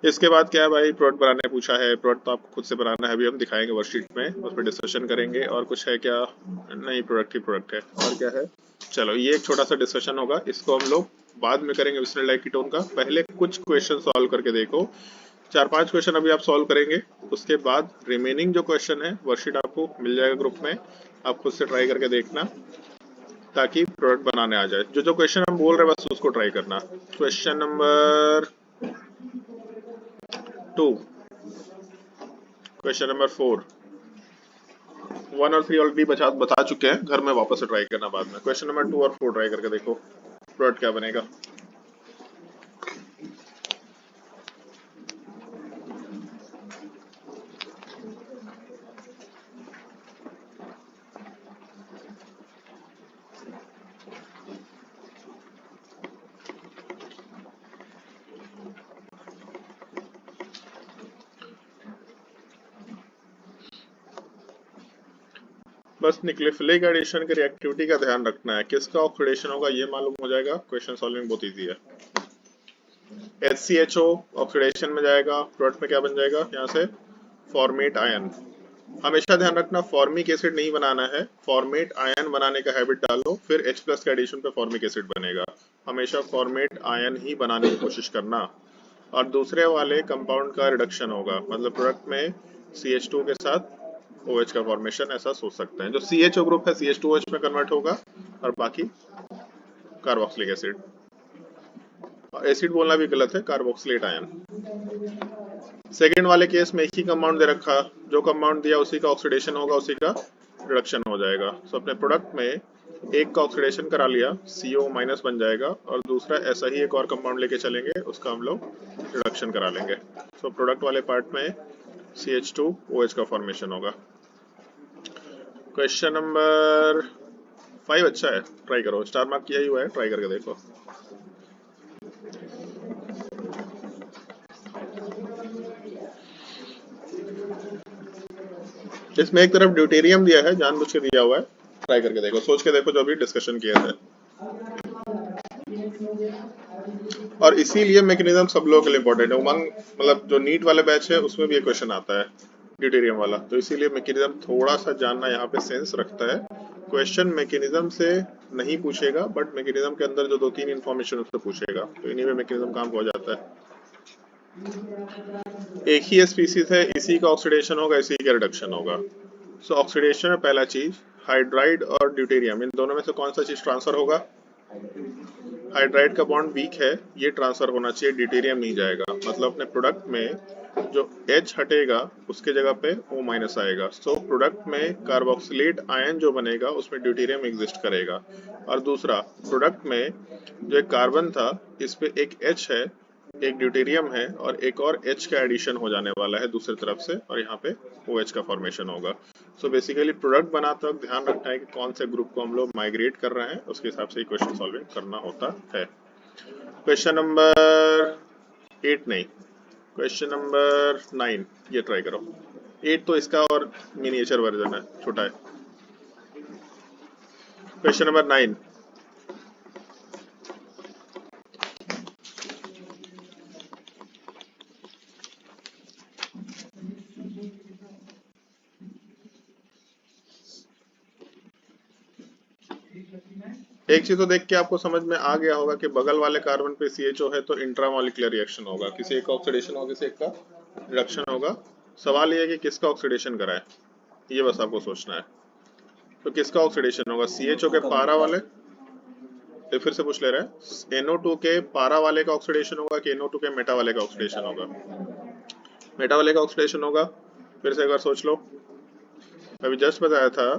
इसके बाद क्या है भाई, प्रोडक्ट बनाने पूछा है। प्रोडक्ट तो आपको खुद से बनाना है, अभी हम दिखाएंगे वर्कशीट में, उस पर डिस्कशन करेंगे। और कुछ है क्या? नहीं, प्रोडक्ट ही प्रोडक्ट है, और क्या है? चलो, ये एक छोटा सा डिस्कशन होगा, इसको हम लोग बाद में करेंगे विसरल डाइकीटोन का। पहले कुछ क्वेश्चन सॉल्व करके देखो, 4-5 क्वेश्चन अभी आप सॉल्व करेंगे, उसके बाद रिमेनिंग जो क्वेश्चन है वर्कशीट आपको मिल जाएगा ग्रुप में, आप खुद से ट्राई करके देखना ताकि प्रोडक्ट बनाने आ जाए। जो जो क्वेश्चन हम बोल रहे हैं बस उसको ट्राई करना। क्वेश्चन नंबर 2, क्वेश्चन नंबर 4, 1 और 3 ऑलरेडी बता चुके हैं, घर में वापस से ट्राई करना बाद में। क्वेश्चन नंबर 2 और 4 ट्राई करके देखो प्रोडक्ट क्या बनेगा। बस न्यूक्लियोफिलिक एडिशन की रिएक्टिविटी का ध्यान रखना है, किसका ऑक्सीडेशन होगा ये मालूम हो जाएगा। क्वेश्चन सॉल्विंग बहुत इजी है। HCHO ऑक्सीडेशन में जाएगा, प्रोडक्ट में क्या बन जाएगा यहाँ से? Format ion. हमेशा ध्यान रखना फॉर्मिक एसिड नहीं बनाना है, फॉर्मेट आयन बनाने का हैबिट डालो, फिर H+ का एडिशन पे फॉर्मिक एसिड बनेगा। हमेशा फॉर्मेट आयन ही बनाने की कोशिश करना। और दूसरे वाले कंपाउंड का रिडक्शन होगा, मतलब प्रोडक्ट में CH2 के साथ OH का फॉर्मेशन, ऐसा सोच सकते हैं। जो CHO ग्रुप है CH2OH में कन्वर्ट होगा और बाकी कार्बोक्सिलिक एसिड। एसिड बोलना भी गलत है, कार्बोक्सिलेट आयन। सेकेंड वाले केस में एक ही कंपाउंड दे रखा, जो कंपाउंड दिया उसी का ऑक्सीडेशन होगा, उसी का रिडक्शन हो जाएगा। सो अपने प्रोडक्ट में एक का ऑक्सीडेशन करा लिया, CO- बन जाएगा, और दूसरा ऐसा ही एक और कंपाउंड लेके चलेंगे, उसका हम लोग रिडक्शन करा लेंगे। सो प्रोडक्ट वाले पार्ट में CH2OH का फॉर्मेशन होगा। क्वेश्चन नंबर 5 अच्छा है, ट्राई करो, स्टार मार्क किया ही हुआ है, ट्राई करके देखो। इसमें एक तरफ ड्यूटेरियम दिया है, जानबूझ के दिया हुआ है, ट्राई करके देखो, सोच के देखो जो अभी डिस्कशन किया था। और इसीलिए मैकेनिज्म सब लोगों के लिए इंपॉर्टेंट है। उमंग मतलब जो नीट वाले बैच है उसमें भी ये क्वेश्चन आता है ड्यूटेरियम वाला, तो इसीलिए मैकेनिज्म थोड़ा सा जानना यहाँ पे सेंस रखता है। क्वेश्चन मैकेनिज्म से नहीं पूछेगा, बट मैकेनिज्म के अंदर जो 2-3 इंफॉर्मेशन उससे पूछेगा, तो इन्हीं में मैकेनिज्म काम हो जाता है। एक ही स्पीसीज है, इसी का ऑक्सीडेशन होगा, इसी का रिडक्शन होगा। सो ऑक्सीडेशन में पहला चीज हाइड्राइड और ड्यूटेरियम, इन दोनों में से कौन सा चीज ट्रांसफर होगा? हाइड्राइड का बॉन्ड वीक है, ये ट्रांसफर होना चाहिए, ड्यूटेरियम नहीं जाएगा। मतलब अपने प्रोडक्ट में जो H हटेगा उसके जगह पे O- आएगा। सो प्रोडक्ट में कार्बोक्सिलेट आयन जो बनेगा उसमें ड्यूटेरियम एग्जिस्ट करेगा। और दूसरा, प्रोडक्ट में जो एक कार्बन था इस पे एक H है, एक ड्यूटेरियम है, और एक और H का एडिशन हो जाने वाला है दूसरी तरफ से, और यहाँ पे OH का फॉर्मेशन होगा। सो बेसिकली प्रोडक्ट बनाते वक्त ध्यान रखना है कि कौन से ग्रुप को हम लोग माइग्रेट कर रहे हैं, उसके हिसाब से क्वेश्चन सॉल्विंग करना होता है। क्वेश्चन नंबर 8 नहीं, क्वेश्चन नंबर 9 ये ट्राई करो। 8 तो इसका और मिनिएचर वर्जन है, छोटा है। क्वेश्चन नंबर 9, एक चीज तो देख के आपको समझ में आ गया होगा कि बगल वाले कार्बन पे CHO है तो इंट्रामोलिकुलर रिएक्शन होगा, किसी एक का ऑक्सीडेशन होगा, किसी एक का रिडक्शन होगा। सवाल ये है कि किसका ऑक्सीडेशन कराए, ये बस आपको सोचना है। तो किसका ऑक्सीडेशन होगा, CHO के पारा वाले, तो फिर से पूछ ले रहे हैं NO2 के पारा वाले का ऑक्सीडेशन होगा कि NO2 के मेटा वाले का ऑक्सीडेशन होगा? मेटा वाले का ऑक्सीडेशन होगा। फिर से एक बार सोच लो, अभी जस्ट बताया था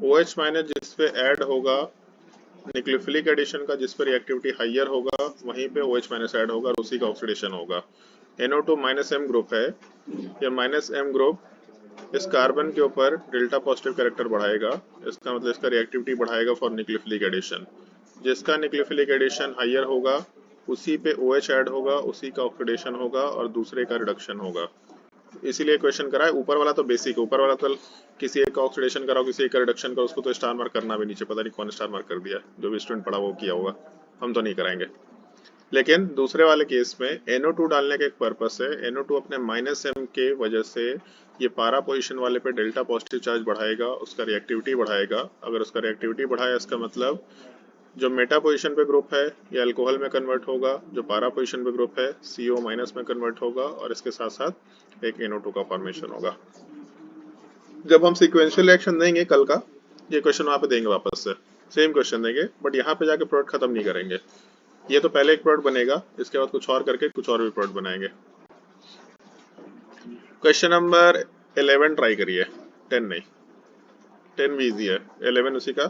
OH माइनस जिस पे ऐड होगा न्यूक्लियोफिलिक एडिशन का, जिस पर रिएक्टिविटी हाइयर होगा वहीं पे OH माइनस ऐड होगा और उसी का ऑक्सीडेशन होगा। NO2 -M ग्रुप है, ये -M ग्रुप इस कार्बन के ऊपर डेल्टा पॉजिटिव कैरेक्टर बढ़ाएगा, इसका मतलब इसका रिएक्टिविटी बढ़ाएगा फॉर न्यूक्लियोफिलिक एडिशन। जिसका न्यूक्लियोफिलिक एडिशन हाइयर होगा उसी पे OH ऐड होगा, उसी का ऑक्सीडेशन होगा और दूसरे का रिडक्शन होगा। इसीलिए क्वेश्चन करा है। ऊपर वाला तो बेसिक, ऊपर वाला तो किसी एक का ऑक्सीडेशन कराओ, किसी एक का रिडक्शन करो, उसको तो स्टार मार्क करना भी नीचे, पता नहीं कौन स्टार मार्क कर दिया, जो भी स्टूडेंट पढ़ा वो किया होगा, हम तो नहीं कराएंगे। लेकिन दूसरे वाले केस में NO2 डालने का एक पर्पस है, NO2 अपने -M के वजह से ये पारा पोजीशन वाले पे डेल्टा पॉजिटिव चार्ज बढ़ाएगा, उसका रिएक्टिविटी बढ़ाएगा। अगर उसका रिएक्टिविटी बढ़ाया इसका मतलब जो मेटा पोजीशन पे ग्रुप है ये अल्कोहल में कन्वर्ट होगा, जो पारा पोजीशन पे ग्रुप है CO- में कन्वर्ट होगा, और इसके साथ साथ एक NO2 का फॉर्मेशन होगा। जब हम सीक्वेंशियल रिएक्शन देंगे कल का, ये क्वेश्चन वहाँ पे देंगे वापस से, सेम क्वेश्चन देंगे, बट यहाँ पे जाके प्रोडक्ट खत्म नहीं करेंगे। ये तो पहले एक प्रोडक्ट बनेगा, इसके बाद कुछ और करके कुछ और भी प्रोडक्ट बनाएंगे। क्वेश्चन नंबर 11 ट्राई करिए, 10 नहीं, 10 भी इजी है, 11 उसी का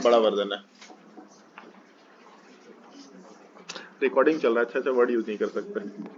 बड़ा वर्जन है। रिकॉर्डिंग चल रहा है, अच्छे से वर्ड यूज नहीं कर सकते।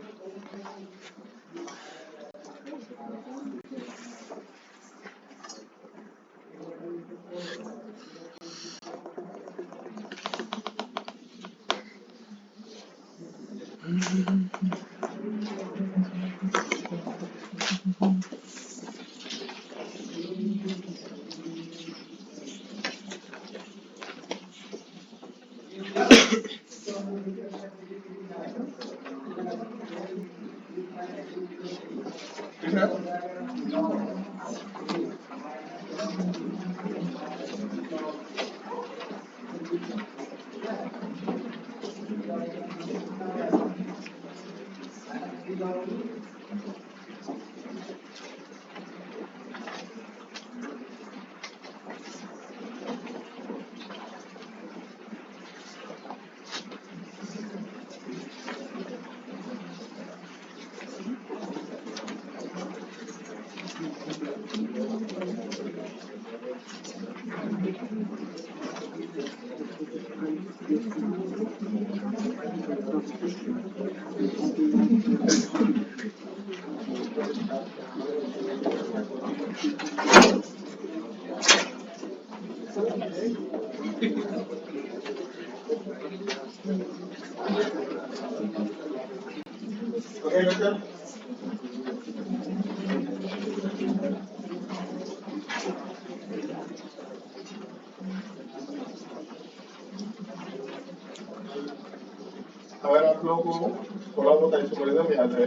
अगर आप लोगों को थोड़ा बहुत आइसोमरिज्म याद है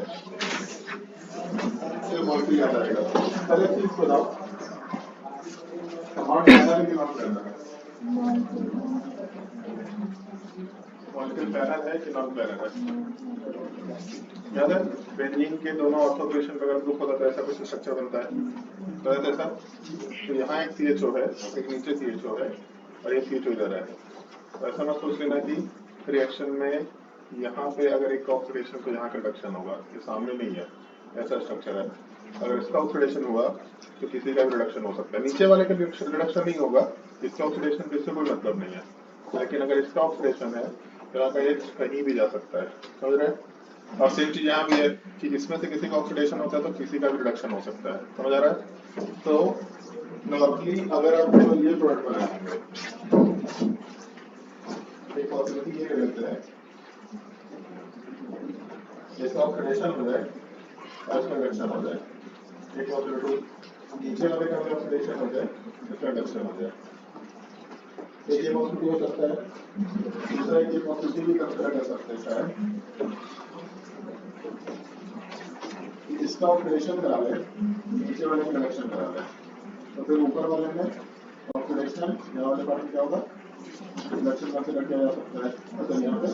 तो मॉलिक्यूल याद आएगा। पहले चीज बताओ, कमांड याद है कि नॉन पैरल है? मॉलिक्यूल पैरल है कि नॉन पैरल है? याद है बेंजीन के दोनों ऑर्थो पोजीशन पे अगर ग्रुप होता है तो ऐसा कुछ स्ट्रक्चर बनता है, तो ऐसा। तो यहाँ एक CHO है, एक नीचे CHO है और ये CHO इधर है। तो ऐसा मत सोच लेना कि रिएक्शन में यहाँ पे अगर एक ऑक्सीडेशन तो यहाँ कंडक्शन होगा, ये सामने नहीं है, ऐसा स्ट्रक्चर है। अगर इसका ऑक्सीडेशन हुआ तो किसी का भी रिडक्शन हो सकता है, नीचे वाले का रिडक्शन नहीं होगा, इसका ऑक्सीडेशन से कोई मतलब नहीं है। लेकिन अगर इसका ऑक्सीडेशन है तो यहाँ का H कहीं भी जा सकता है, समझ रहे हैं? और सेम चीज यहाँ भी है कि इसमें से किसी का ऑक्सीडेशन होता है तो किसी का भी रिडक्शन हो सकता है, समझ आ रहा है? तो नॉर्मली अगर आप ये प्रोडक्ट बनाएंगे, एक पॉसिबिलिटी ये रहता है इसका ऑक्सीडेशन हो जाए और इसका रिडक्शन हो जाए, एक पॉसिबिलिटी नीचे वाले का ऑक्सीडेशन हो जाए, इसका रिडक्शन हो जाए, एक ये पॉसिबिलिटी हो सकता है। दूसरा एक ये पॉसिबिलिटी भी कंसिडर कर सकते हैं शायद इसका ऑक्सीडेशन करा ले, नीचे वाले में रिडक्शन करा ले, तो फिर ऊपर वाले में ऑक्सीडेशन यहाँ वाले पार्ट में क्या होगा, रिडक्शन कंसिडर किया जा सकता है, मतलब यहाँ पे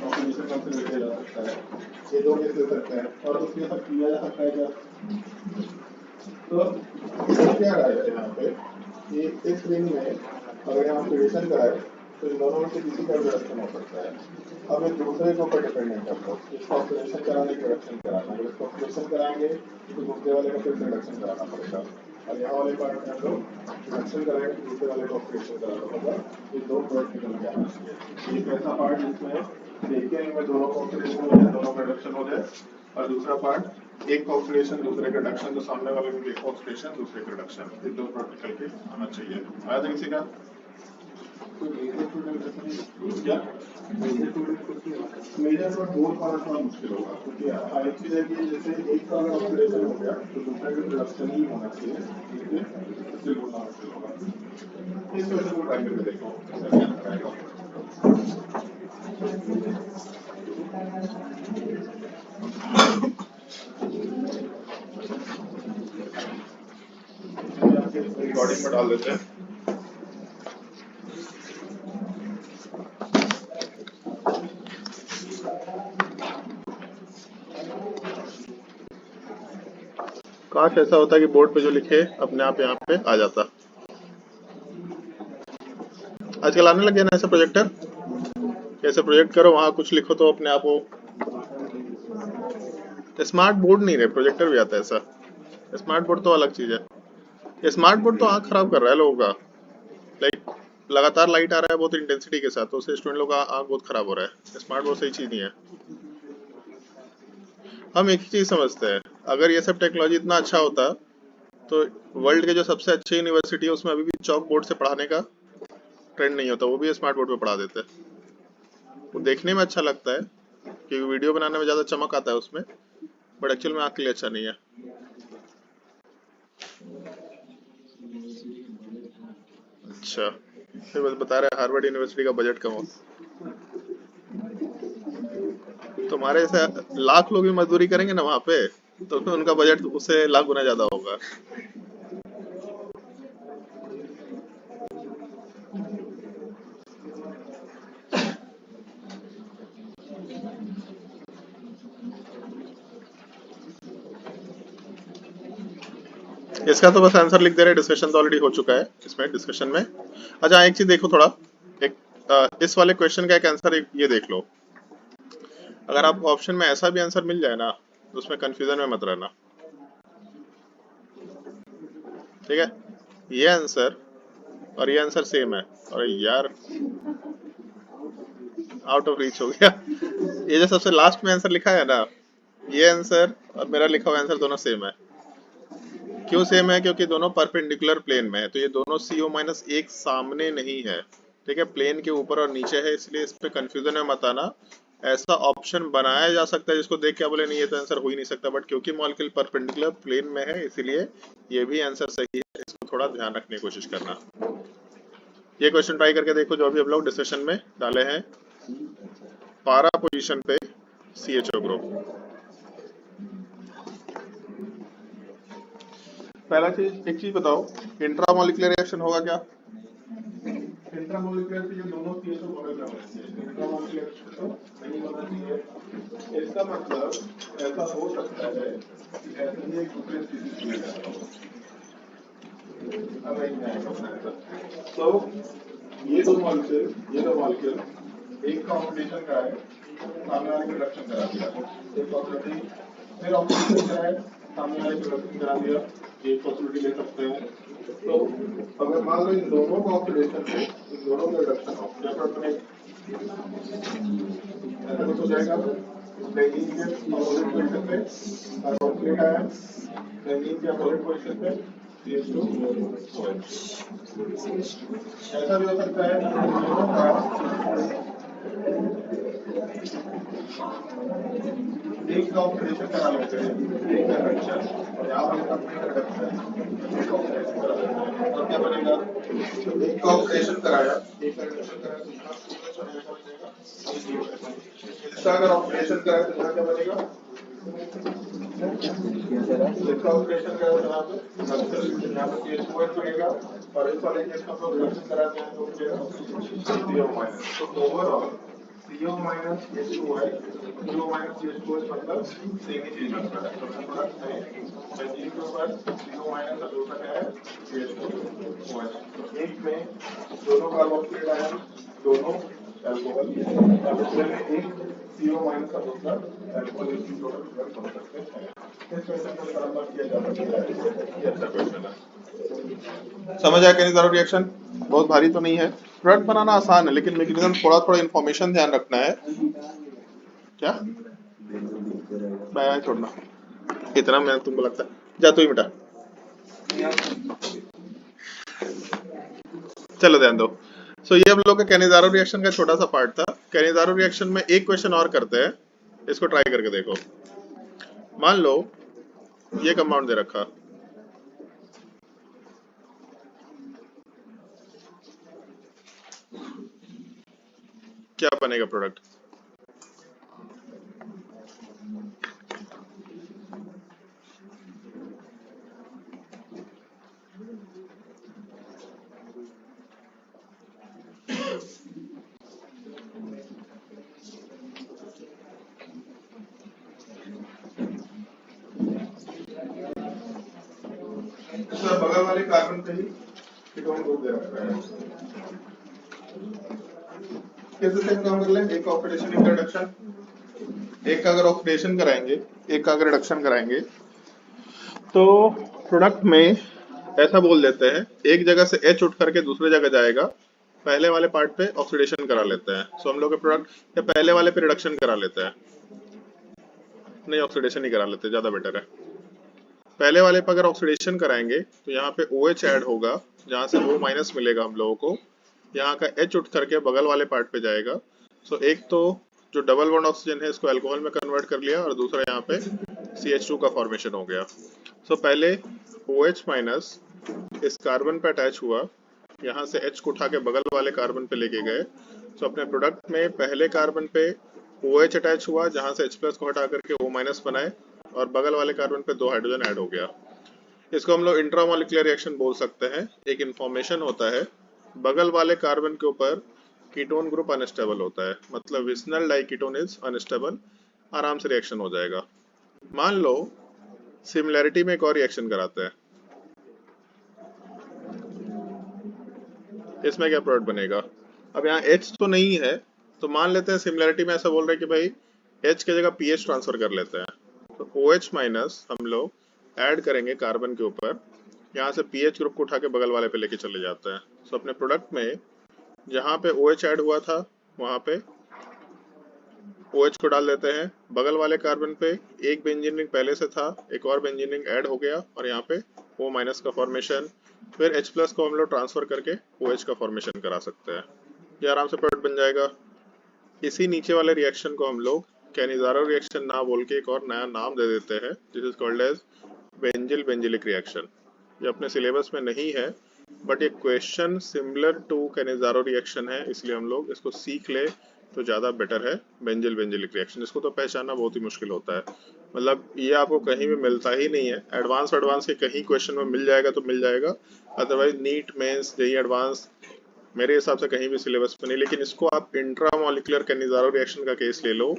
ऑक्सीडेशन कंसिडर किया जा सकता है। ये दो केस ले सकते हैं और उसके साथ किया जा सकता है क्या? तो क्या रहा है यहाँ पे कि इस रिंग में अगर यहाँ ऑक्सीडेशन कराए तो इन दोनों में से किसी का रिडक्शन हो सकता है। अब एक दूसरे के ऊपर डिपेंडेंट है, इसको ऑक्सीडेशन कराने की रिडक्शन कराना, अगर इसको ऑक्सीडेशन कराएंगे तो दूसरे वाले का फिर रिडक्शन कराना पड़ेगा, और यहाँ वाले पार्ट में हम लोग रिडक्शन कराएंगे तो दूसरे वाले को ऑक्सीडेशन कराना होगा। ये दो प्रोडक्ट निकल के आना चाहिए। एक ऐसा पार्ट जिसमें एक रिंग में दोनों का ऑक्सीडेशन हो जाए, दोनों का रिडक्शन हो जाए, और दूसरा पार्ट एक ऑक्सीडेशन दूसरे का रिडक्शन, तो सामने वाले में एक ऑक्सीडेशन दूसरे का रिडक्शन, ये दो प्रोडक्ट निकल के आना चाहिए। आया था किसी का? क्या मेजर और बोर्ड पाना थोड़ा मुश्किल होगा, क्योंकि एक चीज है कि जैसे एक का अगर ऑक्सीडेशन हो गया तो दूसरे का रिडक्शन ही होना चाहिए, ठीक है, इसलिए बोलना मुश्किल होगा। इस क्वेश्चन को ट्राई करके देखो कैसे आंसर आएगा। रिकॉर्डिंग में डाल देते हैं। काश ऐसा होता कि बोर्ड पे जो लिखे अपने आप यहाँ पे आ जाता। आजकल आने लगे ना ऐसे प्रोजेक्टर, कैसे प्रोजेक्ट करो वहां कुछ लिखो तो अपने आप वो स्मार्ट बोर्ड नहीं रहे, प्रोजेक्टर भी आता है ऐसा। स्मार्ट बोर्ड तो अलग चीज है, स्मार्ट बोर्ड तो आंख खराब कर रहा है लोगों का। लाइक लगातार लाइट आ रहा है बहुत इंटेंसिटी के साथ, तो उससे स्टूडेंट लोग का आंख बहुत खराब हो रहा है। स्मार्ट बोर्ड सही चीज नहीं है। हम एक ही चीज समझते हैं, अगर ये सब टेक्नोलॉजी इतना अच्छा होता तो वर्ल्ड के जो सबसे अच्छी यूनिवर्सिटी है उसमें अभी भी चौक बोर्ड से पढ़ाने का ट्रेंड नहीं होता, वो भी स्मार्ट बोर्ड पे पढ़ा देते हैं। वो देखने में अच्छा लगता है क्योंकि वीडियो बनाने में ज्यादा चमक आता है उसमें, बट एक्चुअल में आंख के लिए अच्छा नहीं है। अच्छा, फिर बस बता रहे हार्वर्ड यूनिवर्सिटी का बजट कम हो। तुम्हारे ऐसे लाख लोग भी मजदूरी करेंगे ना वहाँ पे, तो फिर उनका बजट उससे लाख गुना ज्यादा होगा। इसका तो बस आंसर लिख दे रहे, डिस्कशन तो ऑलरेडी हो चुका है इसमें डिस्कशन में। अच्छा एक चीज देखो थोड़ा, एक इस वाले क्वेश्चन का एक आंसर ये देख लो। अगर आपको ऑप्शन में ऐसा भी आंसर मिल जाए ना तो उसमें कंफ्यूजन में मत रहना, ठीक है? ये आंसर और ये आंसर सेम है, और यार आउट ऑफ रीच हो गया। ये जो सबसे लास्ट में आंसर लिखा है ना, ये आंसर और मेरा लिखा हुआ आंसर दोनों सेम है। क्यों सेम है? क्योंकि दोनों परपेंडिकुलर प्लेन में है, तो ये दोनों CO-1 सामने नहीं है, ठीक है, प्लेन के ऊपर और नीचे है, इसलिए इस पे कंफ्यूजन में मत आना। ऐसा ऑप्शन बनाया जा सकता है जिसको देख के बोले नहीं ये तो आंसर हो ही नहीं सकता, बट क्योंकि मॉलिक्यूल परपेंडिकुलर प्लेन में है इसीलिए ये भी आंसर सही है। इसको थोड़ा ध्यान रखने की कोशिश करना। ये क्वेश्चन ट्राई करके देखो जो अभी हम लोग डिस्कशन में डाले हैं, पारा पोजीशन पे CHO ग्रुप। पहला चीज, एक चीज बताओ, इंट्रामोलिकुलर रिएक्शन होगा क्या? इंट्रामोलिकुलर से ये दोनों CHO बॉन्ड ना बने, इंट्रामोलिकुलर रिएक्शन तो नहीं होना चाहिए। इसका मतलब ऐसा हो सकता है कि ऐसे ही एक दूसरे स्थिति में जाता हो। अब एक नया क्वेश्चन है, तो ये दो मॉलिक्यूल एक का ऑक्सीडेशन का है, सामने वाले का रिडक्शन करा दिया, एक पॉसिबिलिटी, फिर ऑक्सीडेशन का है, सामने वाले का रिडक्शन करा दिया, एक पॉसिबिलिटी ले सकते हैं। तो अगर मान लो इन दोनों का ऑक्सीडेशन है, इन दोनों का रिडक्शन हो, क्या फर्क पड़ेगा? ऐसा कुछ हो जाएगा। बेंजीन के अपोजिट पोजीशन पे कार्बोक्सिलेट आयन, बेंजीन के अपोजिट पोजीशन पे CH2OH। ऐसा भी हो सकता है दोनों का एक का ऑक्सीडेशन करा लेते हैं, एक का रिडक्शन, और यहाँ पर अपने का रिडक्शन, एक का ऑक्सीडेशन करा लेते हैं, और क्या बनेगा? एक का ऑक्सीडेशन कराया, एक का रिडक्शन कराया, तो यहाँ OH और यहाँ बनेगा। इसका अगर ऑक्सीडेशन कराया तो यहाँ क्या बनेगा? इसका ऑक्सीडेशन कराया तो यहाँ पे यहाँ पे CH2OH बनेगा, और इस वाले केस का रिडक्शन कराते हैं तो बनेगा CO-। तो overall CO- H2OH, CO- CH2OH मतलब सेम ही चीज बनता है। तो प्रोडक्ट में बेंजीन के ऊपर CO- और दूसरा क्या है CH2OH। तो एक में दोनों कार्बोक्सिलेट आयन, दोनों अल्कोहल, और दूसरे में एक CO- का दूसरा अल्कोहल, इसकी टोटल प्रोडक्ट बन सकते हैं। इस क्वेश्चन को बराबर किया जा सकता है। ये अच्छा क्वेश्चन है। समझ आया कैनी ज़ारो रिएक्शन? बहुत भारी तो नहीं है, प्रोडक्ट बनाना आसान है, लेकिन मैकेनिज्म थोड़ा इन्फॉर्मेशन ध्यान रखना है। क्या मैं छोड़ना इतना, मैं तुमको लगता है जा तू ही मिटा, चलो ध्यान दो। सो ये हम लोग का कैनिज़ारो रिएक्शन का छोटा सा पार्ट था। कैनिज़ारो रिएक्शन में एक क्वेश्चन और करते हैं, इसको ट्राई करके देखो। मान लो ये कंपाउंड दे रखा, क्या बनेगा प्रोडक्ट? बगल वाले कार्बन पे ही कीटोन ग्रुप दे रखा है, कैसे सेम काम कर लें? एक ऑक्सीडेशन, एक रिडक्शन। एक का अगर ऑक्सीडेशन कराएंगे, एक का अगर रिडक्शन कराएंगे, तो प्रोडक्ट में ऐसा बोल देते हैं, एक जगह से H उठ करके दूसरे जगह जाएगा, पहले वाले पार्ट पे ऑक्सीडेशन करा लेते हैं। सो हम लोग के प्रोडक्ट या पहले वाले पे रिडक्शन करा लेते हैं, नहीं ऑक्सीडेशन नहीं करा लेते, ज्यादा बेटर है। पहले वाले पे अगर ऑक्सीडेशन कराएंगे तो यहाँ पे OH ऐड होगा, जहाँ से O- मिलेगा हम लोगों को, यहाँ का H उठ करके बगल वाले पार्ट पे जाएगा। सो एक तो जो डबल बॉन्ड ऑक्सीजन है इसको अल्कोहल में कन्वर्ट कर लिया, और दूसरा यहाँ पे CH2 का फॉर्मेशन हो गया। सो पहले OH- इस कार्बन पे अटैच हुआ, यहाँ से H को उठा के बगल वाले कार्बन पे लेके गए। सो अपने प्रोडक्ट में पहले कार्बन पे OH अटैच हुआ, जहाँ से H+ को हटा करके O- बनाए, और बगल वाले कार्बन पे 2 हाइड्रोजन ऐड हो गया। इसको हम लोग इंट्रामोलिकुलर रिएक्शन बोल सकते हैं। एक इंफॉर्मेशन होता है, बगल वाले कार्बन के ऊपर कीटोन ग्रुप अनस्टेबल होता है, मतलब विस्नल डाइकीटोन इज अनस्टेबल, आराम से रिएक्शन हो जाएगा। मान लो सिमिलैरिटी में एक और रिएक्शन कराते हैं, इसमें क्या प्रोडक्ट बनेगा? अब यहाँ H तो नहीं है, तो मान लेते हैं सिमिलैरिटी में ऐसा बोल रहे हैं कि भाई H की जगह pH ट्रांसफर कर लेते हैं, तो OH- हम लोग ऐड करेंगे कार्बन के ऊपर, यहाँ से pH ग्रुप को उठा के बगल वाले पे लेके चले जाते हैं। सो अपने प्रोडक्ट में जहाँ पे OH ऐड हुआ था वहाँ पे OH को डाल देते हैं, बगल वाले कार्बन पे एक बेंजीन रिंग पहले से था, एक और बेंजीन रिंग ऐड हो गया, और यहाँ पे O- का फॉर्मेशन, फिर H+ को हम लोग ट्रांसफर करके OH का फॉर्मेशन करा सकते हैं। ये आराम से प्रोडक्ट बन जाएगा। इसी नीचे वाले रिएक्शन को हम लोग कैनिज़ारो रिएक्शन ना बोल के एक और नया नाम दे देते हैं, this is called as benzil benzilic reaction. ये अपने सिलेबस में नहीं है, बट ये question similar to Cannizzaro reaction है, इसलिए हम लोग इसको सीख ले तो ज़्यादा बेटर है। बेंजिल बेंजिलिक रिएक्शन, इसको तो पहचानना बहुत ही मुश्किल होता है, मतलब ये आपको कहीं भी मिलता ही नहीं है। एडवांस के कहीं क्वेश्चन में मिल जाएगा तो मिल जाएगा, otherwise NEET mains JEE advance मेरे हिसाब से कहीं भी सिलेबस में नहीं। लेकिन इसको आप इंट्रामोलिकुलर कैनिज़ारो रिएक्शन का केस ले लो,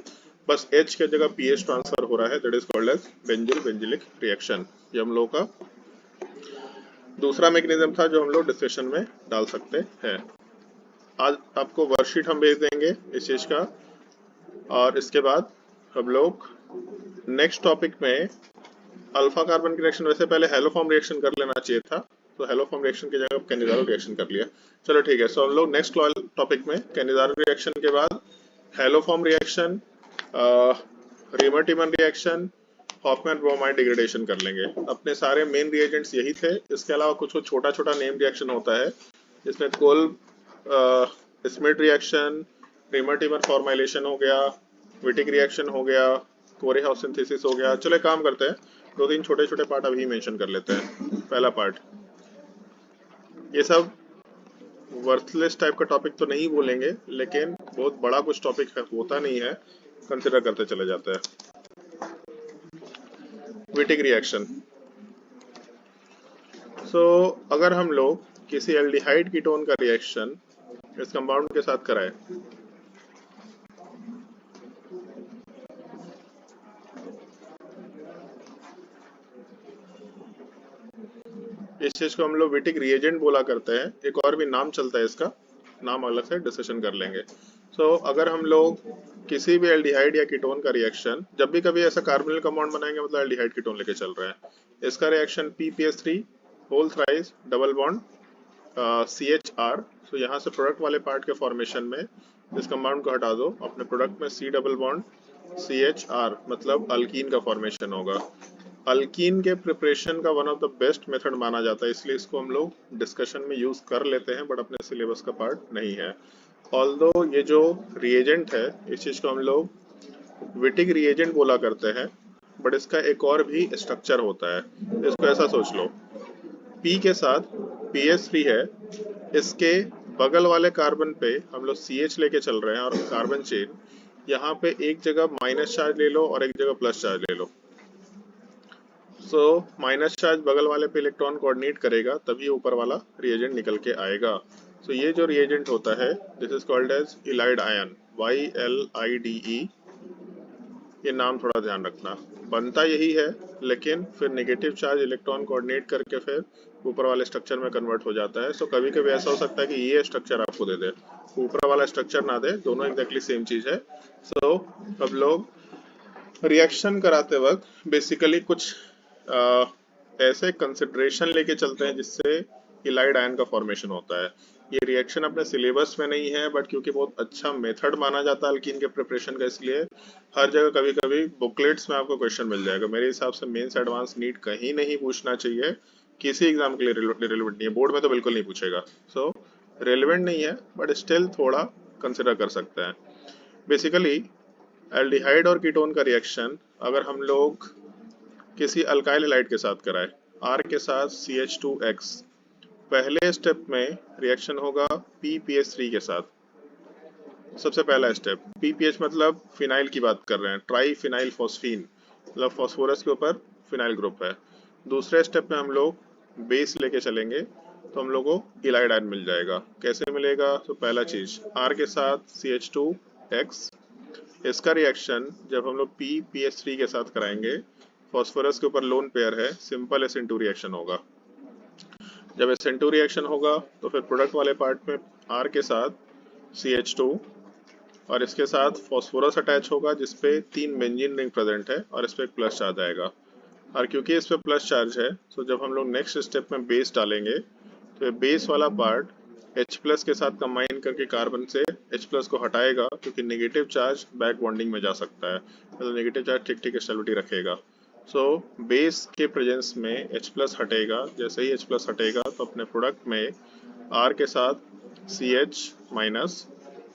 बस H की जगह पीएच ट्रांसफर हो रहा है, that is called as benzil benzilic reaction. ये हम लोग का दूसरा मैकेनिज्म था जो हम लोग डिस्कशन में डाल सकते हैं। आज आपको वर्कशीट हम भेज देंगे इस चीज का, और इसके बाद हम लोग नेक्स्ट टॉपिक में अल्फा कार्बन की रिएक्शन, वैसे पहले हेलोफॉर्म रिएक्शन कर लेना चाहिए था, तो हेलोफॉर्म रिएक्शन की जगह कैनिज़ारो रिएक्शन कर लिया। चलो ठीक है, सो हम लोग नेक्स्ट टॉपिक में कैनिज़ारो रिएक्शन के बाद haloform reaction, reamer-Timmer reaction, Hoffmann bromide degradation कर लेंगे। अपने सारे मेन रिएजेंट्स यही थे, इसके अलावा कुछ छोटा छोटा नेम रिएक्शन होता है जिसमें Kolb Smith reaction, reamer-Timmer formylation हो गया, विटिक रिएक्शन हो गया, कोरेहाउस सिंथेसिस हो गया। चलो काम करते हैं, दो तीन छोटे छोटे पार्ट अभी मेंशन कर लेते हैं। पहला पार्ट, ये सब वर्थलेस टाइप का टॉपिक तो नहीं बोलेंगे, लेकिन बहुत बड़ा कुछ टॉपिक होता नहीं है, कंसिडर करते चले जाते हैं। विटिक रिएक्शन, सो अगर हम लोग किसी एल्डिहाइड कीटोन का रिएक्शन इस कंपाउंड के साथ कराए, इस चीज को हम लोग विटिक रिएजेंट बोला करते हैं। एक और भी नाम चलता है इसका, नाम अलग से डिस्कशन कर लेंगे। सो अगर हम लोग किसी भी एल्डिहाइड या कीटोन का रिएक्शन, जब भी कभी ऐसा कार्बोनिल कंपाउंड बनाएंगे मतलब एल्डिहाइड कीटोन लेके चल रहे हैं, इसका रिएक्शन PPS3 होल थ्राइस डबल बॉन्ड CHR। सो यहाँ से प्रोडक्ट वाले पार्ट के फॉर्मेशन में इस कंपाउंड को हटा दो, अपने प्रोडक्ट में C डबल बॉन्ड CHR मतलब अल्कीन का फॉर्मेशन होगा। अल्कीन के प्रिपरेशन का one of the best method माना जाता है, इसलिए इसको हम लोग डिस्कशन में यूज कर लेते हैं, बट अपने सिलेबस का पार्ट नहीं है। ऑल्दो ये जो रिएजेंट है, इस चीज को हम लोग विटिक रिएजेंट बोला करते हैं, बट इसका एक और भी स्ट्रक्चर होता है। इसको ऐसा सोच लो, P के साथ PS3 है, इसके बगल वाले कार्बन पे हम लोग CH लेके चल रहे हैं, और कार्बन चेन यहाँ पे एक जगह माइनस चार्ज ले लो और एक जगह प्लस चार्ज ले लो। सो माइनस चार्ज बगल वाले पे इलेक्ट्रॉन कोऑर्डिनेट करेगा, तभी ऊपर वाला रिएजेंट निकल के आएगा। सो ये जो रिएजेंट होता है, this is called as ylide ion, YLIDE। ये नाम थोड़ा ध्यान रखना, बनता यही है, लेकिन फिर नेगेटिव चार्ज इलेक्ट्रॉन कोऑर्डिनेट करके फिर ऊपर वाले स्ट्रक्चर में कन्वर्ट हो जाता है। सो कभी कभी ऐसा हो सकता है कि ये स्ट्रक्चर आपको दे दे, ऊपर वाला स्ट्रक्चर ना दे, दोनों एग्जैक्टली सेम चीज है। सो अब लोग रिएक्शन कराते वक्त बेसिकली कुछ ऐसे कंसिडरेशन लेके चलते हैं जिससे इलाइड आयन का फॉर्मेशन होता है। ये रिएक्शन अपने सिलेबस में नहीं है, बट क्योंकि बहुत अच्छा मेथड माना जाता है अल्कीन के प्रिपरेशन का, इसलिए हर जगह कभी कभी बुकलेट्स में आपको क्वेश्चन मिल जाएगा। मेरे हिसाब से मेंस एडवांस नीट कहीं नहीं पूछना चाहिए, किसी एग्जाम के लिए रिलेवेंट नहीं है, बोर्ड में तो बिल्कुल नहीं पूछेगा। सो रेलिवेंट नहीं है, बट स्टिल थोड़ा कंसिडर कर सकते हैं। बेसिकली एल्डिहाइड और कीटोन का रिएक्शन अगर हम लोग किसी अल्काइल हैलाइड के साथ कराए, R के साथ CH2X, पहले स्टेप में रिएक्शन होगा PPS3 के साथ। सबसे पहला स्टेप, PPH मतलब फिनाइल की बात कर रहे हैं, ट्राई फिनाइल फॉस्फीन, मतलब फॉस्फोरस के ऊपर फिनाइल ग्रुप है। दूसरे स्टेप में हम लोग बेस लेके चलेंगे, तो हम लोग को इलाइड आयन मिल जाएगा। कैसे मिलेगा? तो पहला चीज, R के साथ CH2X, इसका रिएक्शन जब हम लोग PPS3 के साथ कराएंगे, फॉस्फोरस के ऊपर लोन पेयर है, सिंपल SN2 रिएक्शन होगा। जब SN2 रिएक्शन होगा तो फिर प्रोडक्ट वाले पार्ट में R के साथ CH2 और इसके साथ फॉस्फोरस अटैच होगा, जिसपे 3 बेंजीन रिंग प्रेजेंट है और इस पर एक प्लस चार्ज आएगा। और क्योंकि इस पे प्लस चार्ज है, तो जब हम लोग नेक्स्ट स्टेप में बेस डालेंगे, तो ये बेस वाला पार्ट H+ के साथ कंबाइन करके कार्बन से H+ को हटाएगा, क्योंकि नेगेटिव चार्ज बैक बॉन्डिंग में जा सकता है, मतलब नेगेटिव चार्ज ठीक ठीक स्टेबिलिटी रखेगा। सो बेस के प्रेजेंस में H+ हटेगा, जैसे ही H+ हटेगा तो अपने प्रोडक्ट में R के साथ CH-,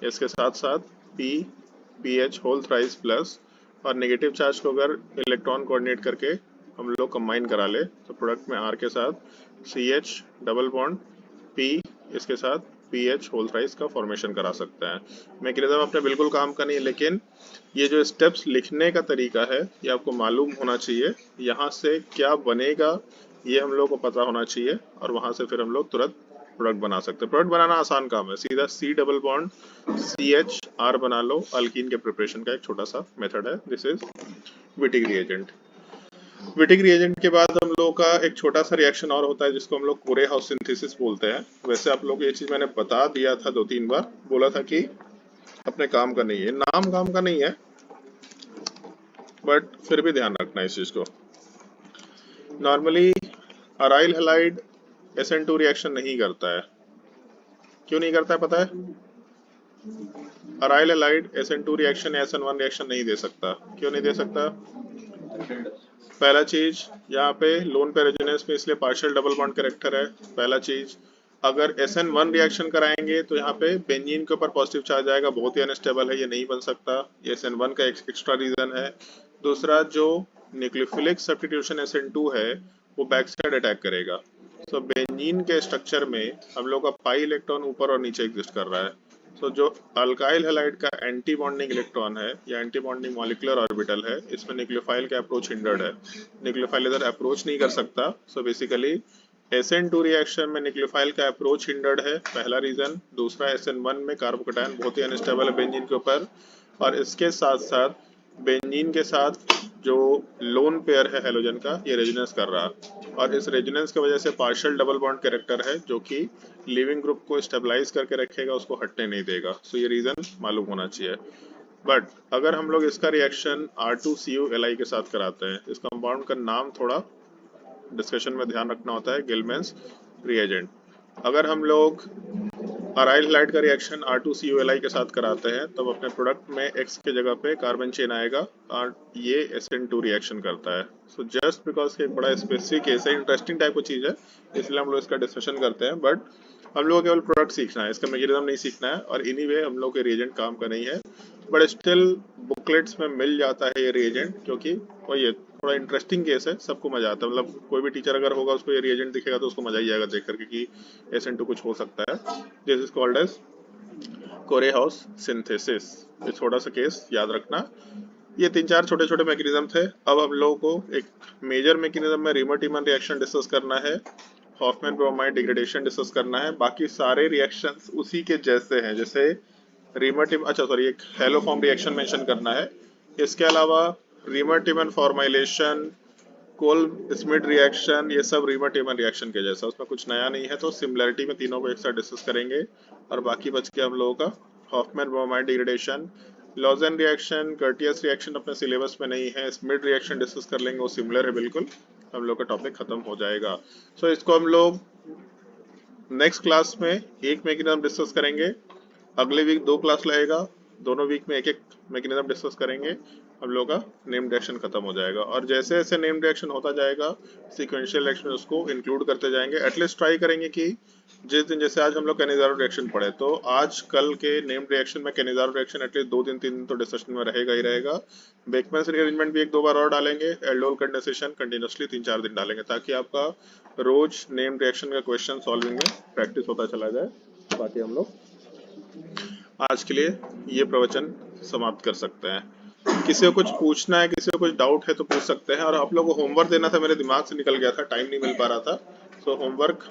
इसके साथ साथ PH होल थ्राइस प्लस, और नेगेटिव चार्ज को अगर इलेक्ट्रॉन कोऑर्डिनेट करके हम लोग कंबाइन करा ले, तो प्रोडक्ट में R के साथ CH डबल बॉन्ड P इसके साथ PH होल थ्राइस का फॉर्मेशन करा सकते हैं। मैकेनिज्म अपने बिल्कुल काम का नहीं है, लेकिन ये जो स्टेप्स लिखने का तरीका है ये आपको मालूम होना चाहिए। यहाँ से क्या बनेगा ये हम लोग को पता होना चाहिए और वहाँ से फिर हम लोग तुरंत प्रोडक्ट बना सकते हैं। प्रोडक्ट बनाना आसान काम है, सीधा C double bond CH R बना लो। अल्कीन के प्रिपरेशन का एक छोटा सा मेथड है। This is Wittig reagent. Wittig reagent के बाद हम लोगों का एक छोटा सा रिएक्शन और होता है जिसको हम लोग कोरे हाउस सिंथेसिस बोलते हैं। वैसे आप लोग को ये चीज मैंने बता दिया था 2-3 बार, बोला था कि अपने काम का नहीं है, नाम काम का नहीं है, बट फिर भी ध्यान रखना इस चीज को। Normally aryl halide SN2 reaction नहीं करता है। क्यों नहीं करता है पता है? अराइल हैलाइड SN2 रिएक्शन या SN1 रिएक्शन नहीं दे सकता। क्यों नहीं दे सकता? पहला चीज, यहाँ पे लोन पे रेजोनेंस में इसलिए पार्शियल डबल बॉन्ड कैरेक्टर है। पहला चीज, अगर SN1 रिएक्शन कराएंगे तो यहाँ पे बेंजीन के ऊपर पॉजिटिव चार्ज आएगा, बहुत ही अनस्टेबल है, ये नहीं बन सकता। ये SN1 का एक्स्ट्रा रीजन है। दूसरा, जो न्यूक्लियोफिलिक सब्स्टिट्यूशन SN2 है वो बैक साइड अटैक करेगा। तो बेंजीन के स्ट्रक्चर में हम लोग का पाई इलेक्ट्रॉन ऊपर और नीचे एग्जिस्ट कर रहा है। तो जो अल्काइल हैलाइड का एंटी बॉन्डिंग इलेक्ट्रॉन है या एंटी बॉन्डिंग मॉलिक्यूलर ऑर्बिटल है, इसमें न्यूक्लियोफाइल का अप्रोच हिंडर्ड है। न्यूक्लियोफाइल इधर अप्रोच नहीं कर सकता। सो बेसिकली SN2 रिएक्शन में न्यूक्लियोफाइल का अप्रोच हिंडर्ड है, पहला रीजन। दूसरा, SN1 में कार्बोकैटायन बहुत ही अनस्टेबल है बेंजीन के ऊपर, और इसके साथ साथ बेंजीन के साथ जो लोन पेयर है हेलोजन का, ये रेजोनेंस कर रहा है, और इस रेजोनेंस की वजह से पार्शियल डबल बॉन्ड कैरेक्टर है जो कि लिविंग ग्रुप को स्टेबलाइज करके रखेगा, उसको हटने नहीं देगा। सो ये रीजन मालूम होना चाहिए। बट अगर हम लोग इसका रिएक्शन R2CuLi के साथ कराते हैं, इस कंपाउंड का नाम थोड़ा डिस्कशन में ध्यान रखना होता है, गिलमेंस रिएजेंट। अगर हम लोग अराइल हैलाइड का रिएक्शन R2CuLi के साथ कराते हैं तब अपने प्रोडक्ट में X के जगह पे कार्बन चेन आएगा और ये SN2 रिएक्शन करता है। सो जस्ट बिकॉज एक बड़ा स्पेसिफिक केस है, इंटरेस्टिंग टाइप की चीज है, इसलिए हम लोग इसका डिस्कशन करते हैं। बट हम लोग केवल प्रोडक्ट सीखना है, इसका मैकेनिज्म नहीं सीखना है, और एनीवे हम लोग के रिएजेंट काम का नहीं है, बट स्टिल बुकलेट्स में मिल जाता है ये रिएजेंट, क्योंकि वो ये थोड़ा इंटरेस्टिंग केस है, सबको मजा आता है। मतलब कोई भी टीचर अगर होगा उसको ये रिएजेंट दिखेगा तो उसको मजा ही आएगा देख करके कि SN2 कुछ हो सकता है। This is called as Corey House synthesis. ये छोटा सा केस याद रखना। ये 3-4 छोटे छोटे मैकेनिज्म थे। अब हम लोगों को एक मेजर मैकेनिज्म में रीमर-टीमर रिएक्शन डिस्कस करना है, हॉफमैन ब्रोमाइड डिग्रेडेशन डिस्कस करना है। बाकी सारे रिएक्शंस उसी के जैसे हैं, जैसे रीमर-टीमर, अच्छा सॉरी, एक हेलो फॉर्म रिएक्शन मेंशन करना है। इसके अलावा रीमर-टीमर फॉर्माइलेशन, कोल स्मिड रिएक्शन, ये सब रीमर-टीमर रिएक्शन के जैसा, उसमें कुछ नया नहीं है। तो सिमिलरिटी में तीनों को एक साथ डिस्कस करेंगे, और बाकी बच के हम लोगों का Hofmann bromide degradation, Lossen reaction, Curtius reaction अपने सिलेबस में नहीं है, स्मिड रिएक्शन डिस्कस कर लेंगे, वो सिमिलर है बिल्कुल, हम लोग का टॉपिक खत्म हो जाएगा। सो इसको हम लोग नेक्स्ट क्लास में एक मैकेनिज्म डिस्कस करेंगे, अगले वीक 2 क्लास लगेगा, दोनों वीक में एक एक मैकेनिज्म डिस्कस करेंगे, हम लोग का नेम रिएक्शन खत्म हो जाएगा। और जैसे जैसे नेम रिएक्शन होता जाएगा सीक्वेंशियल रिएक्शन में उसको इंक्लूड करते जाएंगे। एटलीस्ट ट्राई करेंगे कि जिस दिन, जैसे आज हम लोग कैनिज़ारो रिएक्शन पढ़े, तो आज कल के नेम रिएक्शन में कैनिज़ारो रिएक्शन एटलीस्ट 2 दिन 3 दिन तो डिस्कशन में रहेगा ही रहेगा। बेकमैन्स रीअरेंजमेंट भी 1-2 बार और डालेंगे, एल्डोल कंडेंसेशन कंटिन्यूसली 3-4 दिन डालेंगे, ताकि आपका रोज नेम रिएक्शन का क्वेश्चन सॉल्विंग में प्रैक्टिस होता चला जाए। बाकी हम लोग आज के लिए ये प्रवचन समाप्त कर सकते हैं। किसी को कुछ पूछना है, किसी को कुछ डाउट है तो पूछ सकते हैं। और आप लोगों को होमवर्क देना था, मेरे दिमाग से निकल गया था, टाइम नहीं मिल पा रहा था। सो होमवर्क